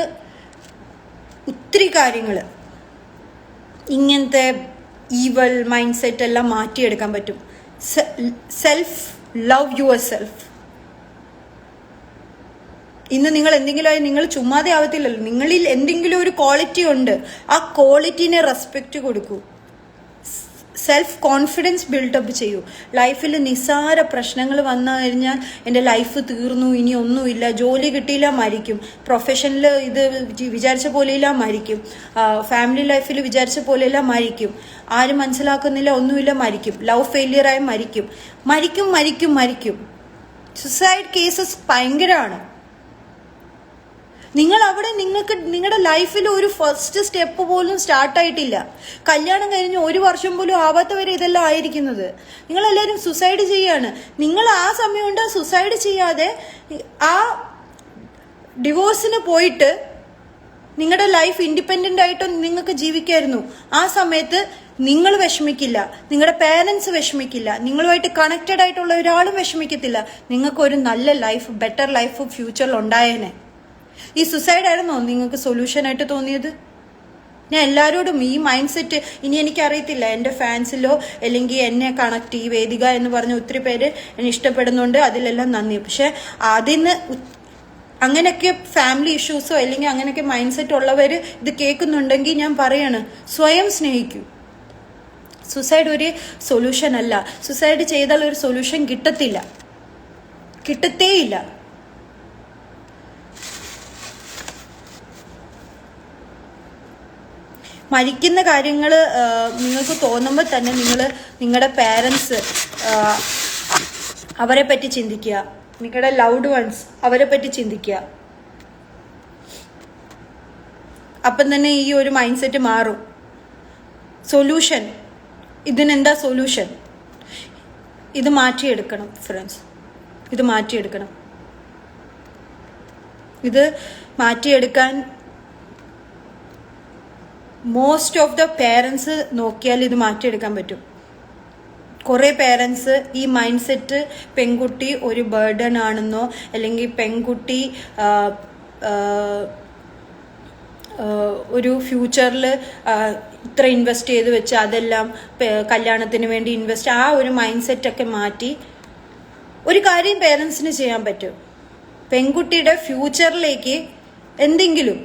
ഒത്തിരി കാര്യങ്ങൾ, ഇങ്ങനത്തെ ഈവൽ മൈൻഡ് സെറ്റ് എല്ലാം മാറ്റിയെടുക്കാൻ പറ്റും. Self love your self. ഇന്ന് നിങ്ങൾ എന്തെങ്കിലും നിങ്ങൾ ചുമ്മാതെ ആവത്തില്ലല്ലോ. നിങ്ങളിൽ എന്തെങ്കിലും ഒരു ക്വാളിറ്റി ഉണ്ട്, ആ ക്വാളിറ്റീനെ റെസ്പെക്റ്റ് കൊടുക്കൂ. സെൽഫ് കോൺഫിഡൻസ് ബിൽഡപ്പ് ചെയ്യൂ. ലൈഫിൽ നിസ്സാര പ്രശ്നങ്ങൾ വന്നു കഴിഞ്ഞാൽ എൻ്റെ ലൈഫ് തീർന്നു, ഇനി ഒന്നുമില്ല, ജോലി കിട്ടിയില്ല മരിക്കും, പ്രൊഫഷനിൽ ഇത് വിചാരിച്ച പോലെയില്ല മരിക്കും, ഫാമിലി ലൈഫിൽ വിചാരിച്ച പോലെയില്ല മരിക്കും, ആരും മനസ്സിലാക്കുന്നില്ല ഒന്നുമില്ല മരിക്കും, ലവ് ഫെയിലിയറായി മരിക്കും. സുസൈഡ് കേസസ് ഭയങ്കരമാണ്. നിങ്ങൾ അവിടെ നിങ്ങൾക്ക് നിങ്ങളുടെ ലൈഫിൽ ഒരു ഫസ്റ്റ് സ്റ്റെപ്പ് പോലും സ്റ്റാർട്ടായിട്ടില്ല. കല്യാണം കഴിഞ്ഞ് 1 വർഷം പോലും ആവാത്തവരെ ഇതെല്ലാം ആയിരിക്കുന്നത്. നിങ്ങളെല്ലാവരും സുസൈഡ് ചെയ്യാണ്. നിങ്ങൾ ആ സമയം കൊണ്ട് സുസൈഡ് ചെയ്യാതെ ആ ഡിവോഴ്സിന് പോയിട്ട് നിങ്ങളുടെ ലൈഫ് ഇൻഡിപെൻഡന്റ് ആയിട്ട് നിങ്ങൾക്ക് ജീവിക്കായിരുന്നു. ആ സമയത്ത് നിങ്ങൾ വിഷമിക്കില്ല, നിങ്ങളുടെ പേരൻസ് വിഷമിക്കില്ല, നിങ്ങളുമായിട്ട് കണക്റ്റഡ് ആയിട്ടുള്ള ഒരാളും വിഷമിക്കത്തില്ല. നിങ്ങൾക്ക് ഒരു നല്ല ലൈഫ്, ബെറ്റർ ലൈഫ് ഫ്യൂച്ചറിൽ ഉണ്ടായേനെ. ഈ സുസൈഡ് ആയിരുന്നോ നിങ്ങൾക്ക് സൊല്യൂഷൻ ആയിട്ട് തോന്നിയത്? ഞാൻ എല്ലാവരോടും ഈ മൈൻഡ് സെറ്റ്, ഇനി എനിക്കറിയത്തില്ല എൻ്റെ ഫാൻസിലോ അല്ലെങ്കിൽ എന്നെ കണക്ട്, ഈ വേദിക എന്ന് പറഞ്ഞ ഒത്തിരി പേര് എന്നെ ഇഷ്ടപ്പെടുന്നുണ്ട്, അതിലെല്ലാം നന്ദി. പക്ഷെ അതിന് അങ്ങനെയൊക്കെ ഫാമിലി ഇഷ്യൂസോ അല്ലെങ്കിൽ അങ്ങനെയൊക്കെ മൈൻഡ് സെറ്റ് ഉള്ളവർ ഇത് കേൾക്കുന്നുണ്ടെങ്കിൽ ഞാൻ പറയാണ്, സ്വയം സ്നേഹിക്കൂ. സുസൈഡ് ഒരു സൊല്യൂഷൻ അല്ല. സുസൈഡ് ചെയ്താൽ ഒരു സൊല്യൂഷൻ കിട്ടത്തേയില്ല. മരിക്കുന്ന കാര്യങ്ങൾ നിങ്ങൾക്ക് തോന്നുമ്പോൾ തന്നെ നിങ്ങളുടെ പേരൻസ് അവരെ പറ്റി ചിന്തിക്കുക, നിങ്ങളുടെ ലൗഡ് വൺസ് അവരെ പറ്റി ചിന്തിക്കുക. അപ്പം തന്നെ ഈ ഒരു മൈൻഡ് സെറ്റ് മാറും. സൊല്യൂഷൻ, ഇതിനെന്താ സൊല്യൂഷൻ? ഇത് മാറ്റിയെടുക്കണം ഫ്രണ്ട്സ്, ഇത് മാറ്റിയെടുക്കാൻ മോസ്റ്റ് ഓഫ് ദ പേരൻസ് നോക്കിയാൽ ഇത് മാറ്റിയെടുക്കാൻ പറ്റും. കുറേ പേരൻസ് ഈ മൈൻഡ് സെറ്റ് പെൺകുട്ടി ഒരു ബർഡൻ ആണെന്നോ അല്ലെങ്കിൽ പെൺകുട്ടി ഒരു ഫ്യൂച്ചറിൽ ഇത്ര ഇൻവെസ്റ്റ് ചെയ്ത് വെച്ച് അതെല്ലാം കല്യാണത്തിന് വേണ്ടി ഇൻവെസ്റ്റ്, ആ ഒരു മൈൻഡ് സെറ്റൊക്കെ മാറ്റി ഒരു കാര്യം പേരൻസിന് ചെയ്യാൻ പറ്റും. പെൺകുട്ടിയുടെ ഫ്യൂച്ചറിലേക്ക് എന്തെങ്കിലും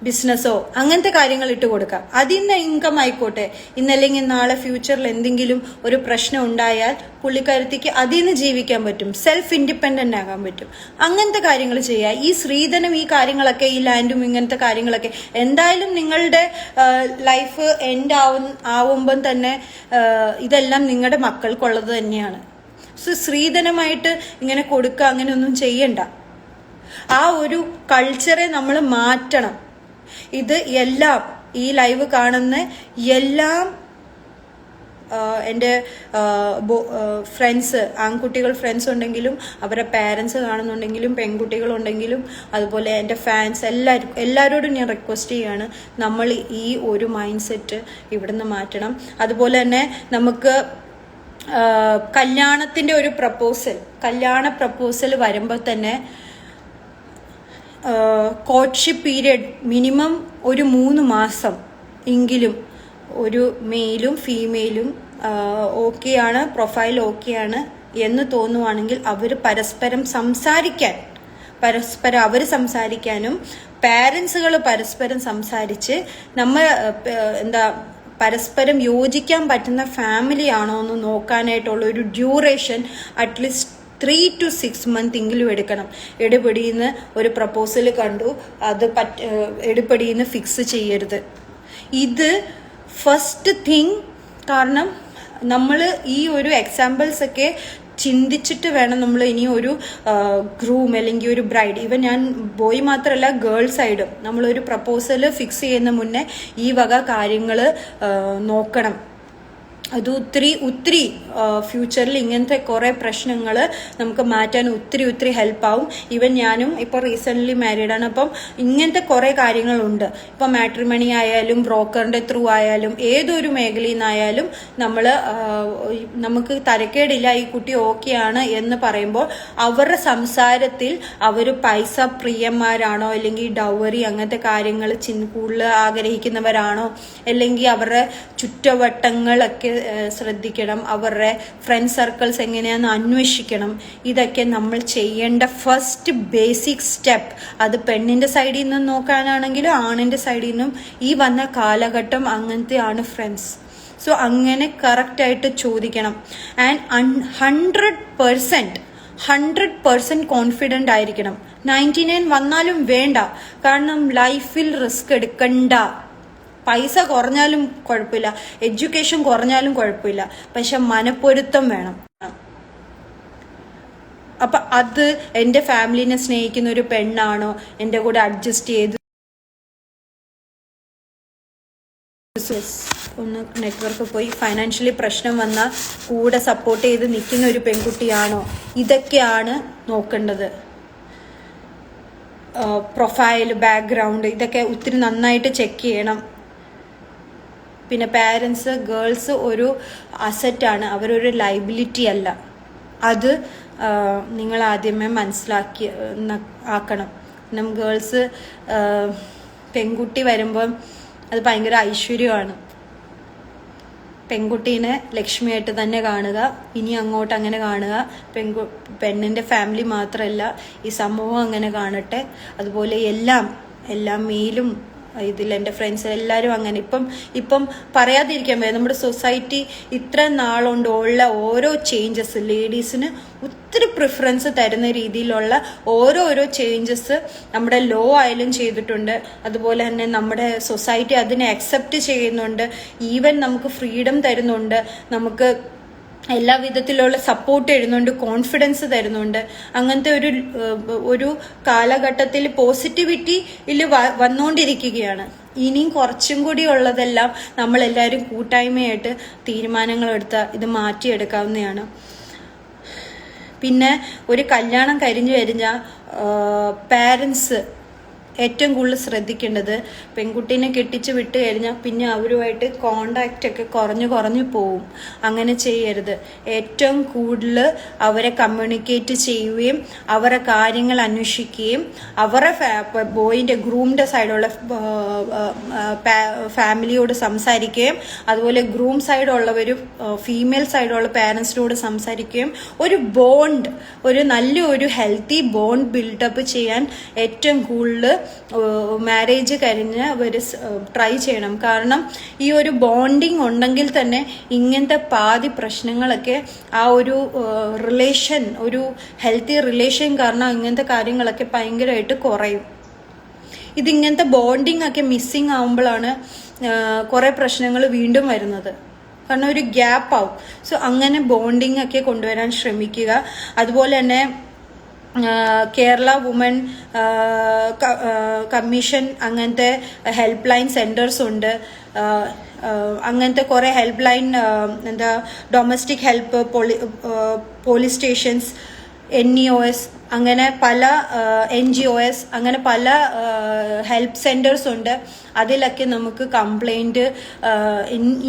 ബിസിനസ്സോ അങ്ങനത്തെ കാര്യങ്ങൾ ഇട്ട് കൊടുക്കാം. അതിന്ന് ഇൻകം ആയിക്കോട്ടെ. ഇന്നല്ലെങ്കിൽ നാളെ ഫ്യൂച്ചറിൽ എന്തെങ്കിലും ഒരു പ്രശ്നം ഉണ്ടായാൽ പുള്ളിക്കാരത്തിക്ക് അതിൽ നിന്ന് ജീവിക്കാൻ പറ്റും, സെൽഫ് ഇൻഡിപെൻഡന്റ് ആകാൻ പറ്റും. അങ്ങനത്തെ കാര്യങ്ങൾ ചെയ്യുക. ഈ സ്ത്രീധനം, ഈ കാര്യങ്ങളൊക്കെ, ഈ ലാൻഡും ഇങ്ങനത്തെ കാര്യങ്ങളൊക്കെ എന്തായാലും നിങ്ങളുടെ ലൈഫ് എൻഡ് ആവുമ്പം തന്നെ ഇതെല്ലാം നിങ്ങളുടെ മക്കൾക്കുള്ളത് തന്നെയാണ്. സോ സ്ത്രീധനമായിട്ട് ഇങ്ങനെ കൊടുക്കുക, അങ്ങനെയൊന്നും ചെയ്യണ്ട. ആ ഒരു കൾച്ചറെ നമ്മൾ മാറ്റണം. ഇത് എല്ലാം ഈ ലൈവ് കാണുന്ന എല്ലാം എൻ്റെ ഫ്രണ്ട്സ്, ആൺകുട്ടികൾ ഫ്രണ്ട്സ് ഉണ്ടെങ്കിലും അവരുടെ പാരൻസ് കാണുന്നുണ്ടെങ്കിലും പെൺകുട്ടികളുണ്ടെങ്കിലും അതുപോലെ എൻ്റെ ഫാൻസ് എല്ലാവരോടും ഞാൻ റിക്വസ്റ്റ് ചെയ്യാണ്, നമ്മൾ ഈ ഒരു മൈൻഡ് സെറ്റ് ഇവിടുന്ന് മാറ്റണം. അതുപോലെ തന്നെ നമുക്ക് കല്യാണത്തിൻ്റെ ഒരു കല്യാണ പ്രപ്പോസൽ വരുമ്പോൾ തന്നെ കോർട്ട്ഷിപ്പ് പീരിയഡ് മിനിമം ഒരു 3 മാസം എങ്കിലും ഒരു മെയിലും ഫീമെയിലും ഓക്കെയാണ്, പ്രൊഫൈൽ ഓക്കെയാണ് എന്ന് തോന്നുവാണെങ്കിൽ അവർ പരസ്പരം സംസാരിക്കാനും പാരൻസുകൾ പരസ്പരം സംസാരിച്ച് പരസ്പരം യോജിക്കാൻ പറ്റുന്ന ഫാമിലി ആണോ എന്ന് നോക്കാനായിട്ടുള്ള ഒരു ഡ്യൂറേഷൻ അറ്റ്ലീസ്റ്റ് 3 to 6 months എങ്കിലും എടുക്കണം. എടുപടിന്ന് ഒരു പ്രപ്പോസൽ കണ്ടു, അത് എടുപടിന്ന് ഫിക്സ് ചെയ്യരുത്. ഇത് ഫസ്റ്റ് തിങ്. കാരണം നമ്മൾ ഈ ഒരു എക്സാമ്പിൾസ് ഒക്കെ ചിന്തിച്ചിട്ട് വേണം നമ്മൾ ഇനി ഒരു ഗ്രൂം അല്ലെങ്കിൽ ഒരു ബ്രൈഡ്, ഈവൻ ഞാൻ ബോയ് മാത്രമല്ല ഗേൾ സൈഡും നമ്മളൊരു പ്രപ്പോസൽ ഫിക്സ് ചെയ്യുന്ന മുന്നേ ഈ വക കാര്യങ്ങൾ നോക്കണം. അത് ഒത്തിരി ഫ്യൂച്ചറിൽ ഇങ്ങനത്തെ കുറേ പ്രശ്നങ്ങൾ നമുക്ക് മാറ്റാൻ ഒത്തിരി ഹെൽപ്പാവും. ഈവൻ ഞാനും ഇപ്പോൾ റീസെൻ്റ്ലി മാരീഡാണ്. അപ്പം ഇങ്ങനത്തെ കുറേ കാര്യങ്ങളുണ്ട്. ഇപ്പം മാട്രിമണി ആയാലും ബ്രോക്കറിൻ്റെ ത്രൂ ആയാലും ഏതൊരു മേഖലയിൽ നിന്നായാലും നമുക്ക് തരക്കേടില്ല, ഈ കുട്ടി ഓക്കെയാണ് എന്ന് പറയുമ്പോൾ അവരുടെ സംസാരത്തിൽ അവർ പൈസ പ്രിയന്മാരാണോ അല്ലെങ്കിൽ ഡൗവറി അങ്ങനത്തെ കാര്യങ്ങൾ കൂടുതൽ ആഗ്രഹിക്കുന്നവരാണോ, അല്ലെങ്കിൽ അവരുടെ ചുറ്റുവട്ടങ്ങളൊക്കെ ശ്രദ്ധിക്കണം, അവരുടെ ഫ്രണ്ട് സർക്കിൾസ് എങ്ങനെയാണെന്ന് അന്വേഷിക്കണം. ഇതൊക്കെ നമ്മൾ ചെയ്യേണ്ട ഫസ്റ്റ് ബേസിക് സ്റ്റെപ്പ്. അത് പെണ്ണിന്റെ സൈഡിൽ നിന്നും നോക്കാനാണെങ്കിലും ആണിന്റെ സൈഡിൽ നിന്നും ഈ വന്ന കാലഘട്ടം അങ്ങനത്തെ ആണ് ഫ്രണ്ട്സ്. സോ അങ്ങനെ കറക്റ്റായിട്ട് ചോദിക്കണം. ആൻഡ് 100% കോൺഫിഡൻ്റ് ആയിരിക്കണം. 99 വന്നാലും വേണ്ട. കാരണം ലൈഫിൽ റിസ്ക് എടുക്കണ്ട. പൈസ കുറഞ്ഞാലും കുഴപ്പമില്ല, എഡ്യൂക്കേഷൻ കുറഞ്ഞാലും കുഴപ്പമില്ല, പക്ഷെ മനപ്പൊരുത്തം വേണം. അപ്പം അത് എൻ്റെ ഫാമിലിനെ സ്നേഹിക്കുന്ന ഒരു പെണ്ണാണോ എൻ്റെ കൂടെ അഡ്ജസ്റ്റ് ചെയ്ത് ഒന്ന് നെറ്റ്വർക്ക് പോയി ഫൈനാൻഷ്യലി പ്രശ്നം വന്നാൽ കൂടെ സപ്പോർട്ട് ചെയ്ത് നിൽക്കുന്ന ഒരു പെൺകുട്ടിയാണോ, ഇതൊക്കെയാണ് നോക്കേണ്ടത്. പ്രൊഫൈൽ, ബാക്ക്ഗ്രൗണ്ട്, ഇതൊക്കെ ഒത്തിരി നന്നായിട്ട് ചെക്ക് ചെയ്യണം. പിന്നെ പാരൻസ്, ഗേൾസ് ഒരു അസറ്റാണ്, അവരൊരു ലൈബിലിറ്റി അല്ല. അത് നിങ്ങൾ ആദ്യമേ ആക്കണം. ഗേൾസ്, പെൺകുട്ടി വരുമ്പം അത് ഭയങ്കര ഐശ്വര്യമാണ്. പെൺകുട്ടീനെ ലക്ഷ്മിയായിട്ട് തന്നെ കാണുക, ഇനി അങ്ങോട്ട് അങ്ങനെ കാണുക. പെണ്ണിൻ്റെ ഫാമിലി മാത്രമല്ല, ഈ സമൂഹം അങ്ങനെ കാണട്ടെ. അതുപോലെ എല്ലാം മെയിലും ഇതിൽ എൻ്റെ ഫ്രണ്ട്സ് എല്ലാവരും അങ്ങനെ ഇപ്പം പറയാതിരിക്കാൻ വയ്യ. നമ്മുടെ സൊസൈറ്റി ഇത്ര നാളുകൊണ്ട് ഉള്ള ഓരോ ചേഞ്ചസ്, ലേഡീസിന് ഒത്തിരി പ്രിഫറൻസ് തരുന്ന രീതിയിലുള്ള ഓരോരോ ചേഞ്ചസ് നമ്മുടെ ലോ ആയാലും ചെയ്തിട്ടുണ്ട്. അതുപോലെ തന്നെ നമ്മുടെ സൊസൈറ്റി അതിനെ അക്സെപ്റ്റ് ചെയ്യുന്നുണ്ട്. ഈവൻ നമുക്ക് ഫ്രീഡം തരുന്നുണ്ട്, നമുക്ക് എല്ലാ വിധത്തിലുള്ള സപ്പോർട്ട് തരുന്നുണ്ട്, കോൺഫിഡൻസ് തരുന്നുണ്ട്. അങ്ങനത്തെ ഒരു കാലഘട്ടത്തിൽ പോസിറ്റിവിറ്റിയിൽ വന്നുകൊണ്ടിരിക്കുകയാണ്. ഇനിയും കുറച്ചും കൂടി ഉള്ളതെല്ലാം നമ്മളെല്ലാവരും കൂട്ടായ്മയായിട്ട് തീരുമാനങ്ങളെടുത്ത് ഇത് മാറ്റിയെടുക്കാവുന്നതാണ്. പിന്നെ ഒരു കല്യാണം കഴിഞ്ഞാൽ പാരൻസ് ഏറ്റവും കൂടുതൽ ശ്രദ്ധിക്കേണ്ടത്, പെൺകുട്ടീനെ കെട്ടിച്ച് വിട്ട് കഴിഞ്ഞാൽ പിന്നെ അവരുമായിട്ട് കോണ്ടാക്റ്റ് ഒക്കെ കുറഞ്ഞു പോവും. അങ്ങനെ ചെയ്യരുത്. ഏറ്റവും കൂടുതൽ അവരെ കമ്മ്യൂണിക്കേറ്റ് ചെയ്യുകയും അവരുടെ കാര്യങ്ങൾ അന്വേഷിക്കുകയും അവരുടെ ബോയിൻ്റെ ഗ്രൂമിൻ്റെ സൈഡുള്ള ഫാമിലിയോട് സംസാരിക്കുകയും അതുപോലെ ഗ്രൂം സൈഡുള്ളവരും ഫീമെയിൽ സൈഡുള്ള പാരൻസിനോട് സംസാരിക്കുകയും ഒരു നല്ലൊരു ഹെൽത്തി ബോണ്ട് ബിൽഡപ്പ് ചെയ്യാൻ ഏറ്റവും കൂടുതൽ മാരേജ് കഴിഞ്ഞ് അവർ ട്രൈ ചെയ്യണം. കാരണം ഈ ഒരു ബോണ്ടിങ് ഉണ്ടെങ്കിൽ തന്നെ ഇങ്ങനത്തെ പാതി പ്രശ്നങ്ങളൊക്കെ ആ ഒരു റിലേഷൻ, ഒരു ഹെൽത്തി റിലേഷൻ കാരണം ഇങ്ങനത്തെ കാര്യങ്ങളൊക്കെ ഭയങ്കരമായിട്ട് കുറയും. ഇതിങ്ങനത്തെ ബോണ്ടിങ് ഒക്കെ മിസ്സിങ് ആവുമ്പോഴാണ് കുറേ പ്രശ്നങ്ങൾ വീണ്ടും വരുന്നത്. കാരണം ഒരു ഗ്യാപ്പ് ആവും. സോ അങ്ങനെ ബോണ്ടിങ് ഒക്കെ കൊണ്ടുവരാൻ ശ്രമിക്കുക. അതുപോലെ തന്നെ കേരള വുമൻ കമ്മീഷൻ അങ്ങനത്തെ ഹെൽപ്പ് ലൈൻ സെൻറ്റേഴ്സ് ഉണ്ട്. അങ്ങനത്തെ കുറേ help line, domestic help, police stations, NEOS, അങ്ങനെ പല NGOS, അങ്ങനെ പല ഹെൽപ്പ് സെൻറ്റേഴ്സ് ഉണ്ട്. അതിലൊക്കെ നമുക്ക് കംപ്ലൈൻറ്റ്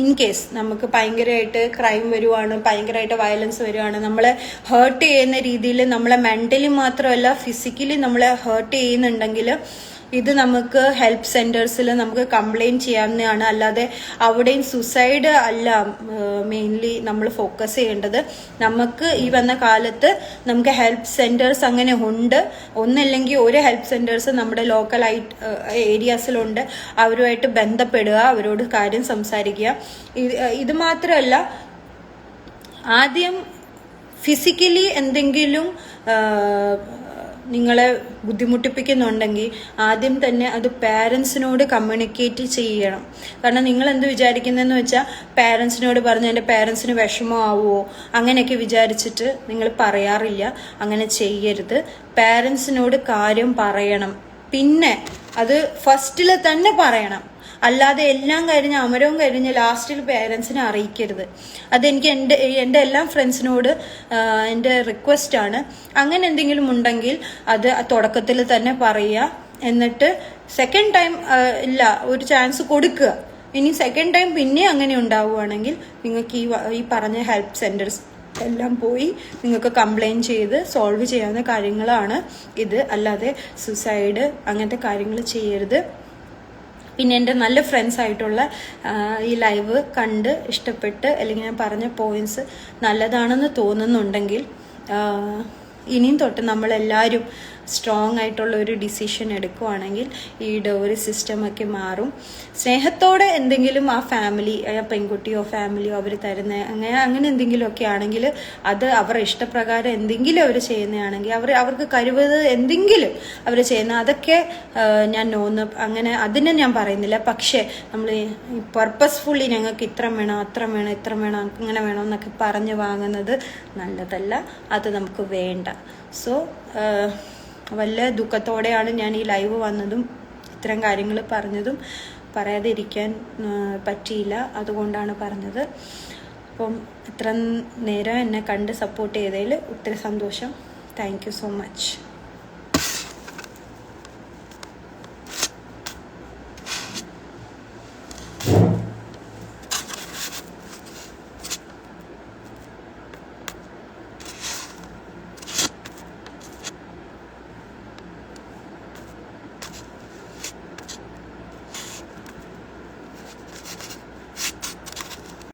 ഇൻ കേസ് നമുക്ക് ഭയങ്കരമായിട്ട് ക്രൈം വരുവാണ്, ഭയങ്കരമായിട്ട് വയലൻസ് വരുവാണ്, നമ്മളെ ഹേർട്ട് ചെയ്യുന്ന രീതിയിൽ, നമ്മളെ മെൻ്റലി മാത്രമല്ല ഫിസിക്കലി നമ്മളെ ഹേർട്ട് ചെയ്യുന്നുണ്ടെങ്കിൽ ഇത് നമുക്ക് ഹെൽപ്പ് സെൻറ്റേഴ്സിൽ നമുക്ക് കംപ്ലൈൻറ്റ് ചെയ്യാവുന്നതാണ്. അല്ലാതെ അവിടെയും സുസൈഡ് അല്ല മെയിൻലി നമ്മൾ ഫോക്കസ് ചെയ്യേണ്ടത്. നമുക്ക് ഈ വന്ന കാലത്ത് നമുക്ക് ഹെൽപ്പ് സെൻറ്റേഴ്സ് അങ്ങനെ ഉണ്ട്. ഒന്നല്ലെങ്കിൽ ഒരു ഹെൽപ്പ് സെൻറ്റേഴ്സ് നമ്മുടെ ലോക്കൽ ഏരിയാസിലുണ്ട്. അവരുമായിട്ട് ബന്ധപ്പെടുക, അവരോട് കാര്യം സംസാരിക്കുക. ഇത് മാത്രമല്ല, ആദ്യം ഫിസിക്കലി എന്തെങ്കിലും നിങ്ങളെ ബുദ്ധിമുട്ടിപ്പിക്കുന്നുണ്ടെങ്കിൽ ആദ്യം തന്നെ അത് പാരൻസിനോട് കമ്മ്യൂണിക്കേറ്റ് ചെയ്യണം. കാരണം നിങ്ങൾ എന്ത് വിചാരിക്കുന്നതെന്ന് വെച്ചാൽ പാരൻസിനോട് പറഞ്ഞ് എൻ്റെ പാരൻസിന് വിഷമമാവുമോ അങ്ങനെയൊക്കെ വിചാരിച്ചിട്ട് നിങ്ങൾ പറയാറില്ല. അങ്ങനെ ചെയ്യരുത്. പാരൻസിനോട് കാര്യം പറയണം. പിന്നെ അത് ഫസ്റ്റിൽ തന്നെ പറയണം. അല്ലാതെ എല്ലാം കഴിഞ്ഞ് അമരവും കഴിഞ്ഞ് ലാസ്റ്റിൽ പേരൻസിനെ അറിയിക്കരുത്. അതെനിക്ക് എൻ്റെ എല്ലാ ഫ്രണ്ട്സിനോട് എൻ്റെ റിക്വസ്റ്റാണ്. അങ്ങനെ എന്തെങ്കിലും ഉണ്ടെങ്കിൽ അത് തുടക്കത്തിൽ തന്നെ പറയുക. എന്നിട്ട് സെക്കൻഡ് ടൈം ഇല്ല, ഒരു ചാൻസ് കൊടുക്കുക. ഇനി സെക്കൻഡ് ടൈം പിന്നെ അങ്ങനെ ഉണ്ടാവുകയാണെങ്കിൽ നിങ്ങൾക്ക് ഈ പറഞ്ഞ ഹെൽപ്പ് സെൻറ്റേഴ്സ് എല്ലാം പോയി നിങ്ങൾക്ക് കംപ്ലൈൻറ്റ് ചെയ്ത് സോൾവ് ചെയ്യാവുന്ന കാര്യങ്ങളാണ് ഇത്. അല്ലാതെ സുസൈഡ് അങ്ങനത്തെ കാര്യങ്ങൾ ചെയ്യരുത്. പിന്നെ എൻ്റെ നല്ല ഫ്രണ്ട്സ് ആയിട്ടുള്ള ഈ ലൈവ് കണ്ട് ഇഷ്ടപ്പെട്ട് അല്ലെങ്കിൽ ഞാൻ പറഞ്ഞ പോയിന്റ്സ് നല്ലതാണെന്ന് തോന്നുന്നുണ്ടെങ്കിൽ ഇനിയും തൊട്ട് നമ്മളെല്ലാവരും സ്ട്രോങ് ആയിട്ടുള്ള ഒരു ഡിസിഷൻ എടുക്കുവാണെങ്കിൽ ഈ ഡോറി സിസ്റ്റമൊക്കെ മാറും. സ്നേഹത്തോടെ എന്തെങ്കിലും ആ ഫാമിലി, പെൺകുട്ടിയോ ഫാമിലിയോ അവർ തരുന്ന അങ്ങനെ എന്തെങ്കിലുമൊക്കെ ആണെങ്കിൽ അത് അവരുടെ ഇഷ്ടപ്രകാരം എന്തെങ്കിലും അവർ ചെയ്യുന്നതാണെങ്കിൽ അവർക്ക് കഴിവത് എന്തെങ്കിലും അവർ ചെയ്യുന്ന അതൊക്കെ ഞാൻ നോന്ന് അങ്ങനെ അതിനെ ഞാൻ പറയുന്നില്ല. പക്ഷേ നമ്മൾ പർപ്പസ്ഫുള്ളി ഞങ്ങൾക്ക് ഇത്ര വേണം അത്ര വേണം ഇത്ര വേണം അങ്ങനെ വേണം എന്നൊക്കെ പറഞ്ഞ് വാങ്ങുന്നത് നല്ലതല്ല. അത് നമുക്ക് വേണ്ട. സോ വല്ല ദുഃഖത്തോടെയാണ് ഞാൻ ഈ ലൈവ് വന്നതും ഇത്തരം കാര്യങ്ങൾ പറഞ്ഞതും. പറയാതെ ഇരിക്കാൻ പറ്റിയില്ല, അതുകൊണ്ടാണ് പറഞ്ഞത്. അപ്പം ഇത്ര നേരം എന്നെ കണ്ട് സപ്പോർട്ട് ചെയ്തതിൽ ഒത്തിരി സന്തോഷം. Thank you so much.